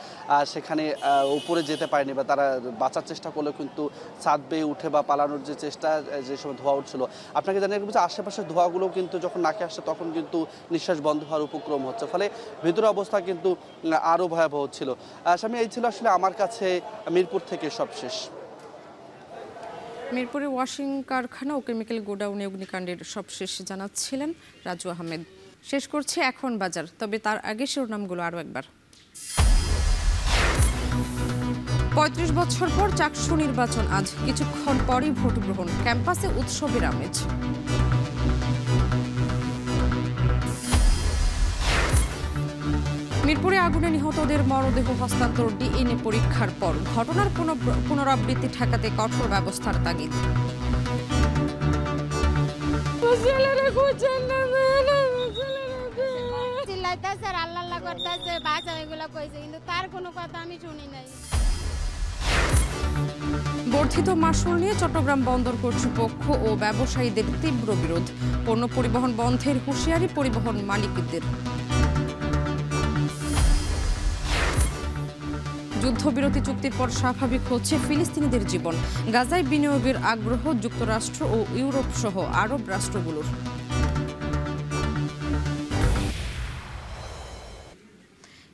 সেখানে উপরে যেতে পারেনি, বা তারা বাঁচার চেষ্টা করলেও কিন্তু ছাদ বেয়ে উঠে বা পালানোর যে চেষ্টা, যে সময় ধোঁয়া উঠছিল। আপনাকে জানিয়ে রাখবো যে আশেপাশের ধোঁয়াগুলো কিন্তু যখন নাকে আসছে তখন কিন্তু নিঃশ্বাস বন্ধ হওয়ার উপক্রম হচ্ছে, ফলে ভিতরে অবস্থা কিন্তু আরও ভয়াবহ ছিল। স্বামী, এই ছিল আসলে আমার কাছে মিরপুর থেকে সবশেষ। মিরপুরে ওয়াশিং কারখানা ও কেমিক্যাল গোডাউনে অগ্নিকাণ্ডের সবশেষ জানাচ্ছিলেন রাজু আহমেদ। শেষ করছে এখন বাজার, তবে তার আগে শিরোনামগুলো আরও একবার। 35 বছর পর চাকসু নির্বাচন আজ, কিছুক্ষণ পরই ভোট গ্রহণ, ক্যাম্পাসে উৎসবের আমেজ। মিরপুরে আগুনে নিহতদের মরদেহ হস্তান্তর ডিএনএ পরীক্ষার পর, ঘটনার পুনরাবৃত্তি ঠেকাতে কঠোর ব্যবস্থার তাগিদ। বর্ধিত মাশুল নিয়ে চট্টগ্রাম বন্দর কর্তৃপক্ষ ও ব্যবসায়ীদের তীব্র বিরোধ, পণ্য পরিবহন বন্ধের হুঁশিয়ারি পরিবহন মালিকদের। যুদ্ধবিরতি চুক্তির পর স্বাভাবিক হচ্ছে ফিলিস্তিনিদের জীবন, গাজায় বিনিয়োগের আগ্রহ যুক্তরাষ্ট্র ও ইউরোপ সহ আরব রাষ্ট্রগুলোর।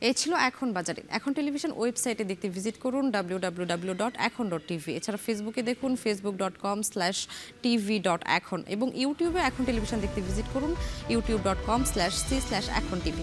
এই ছিল এখন বাজারে। এখন টেলিভিশন ওয়েবসাইটে দেখতে ভিজিট করুন www.ekon.tv। এছাড়া ফেসবুকে দেখুন facebook.com/tv.ekon, এবং ইউটিউবে এখন টেলিভিশন দেখতে ভিজিট করুন youtube.com/c/ekontv।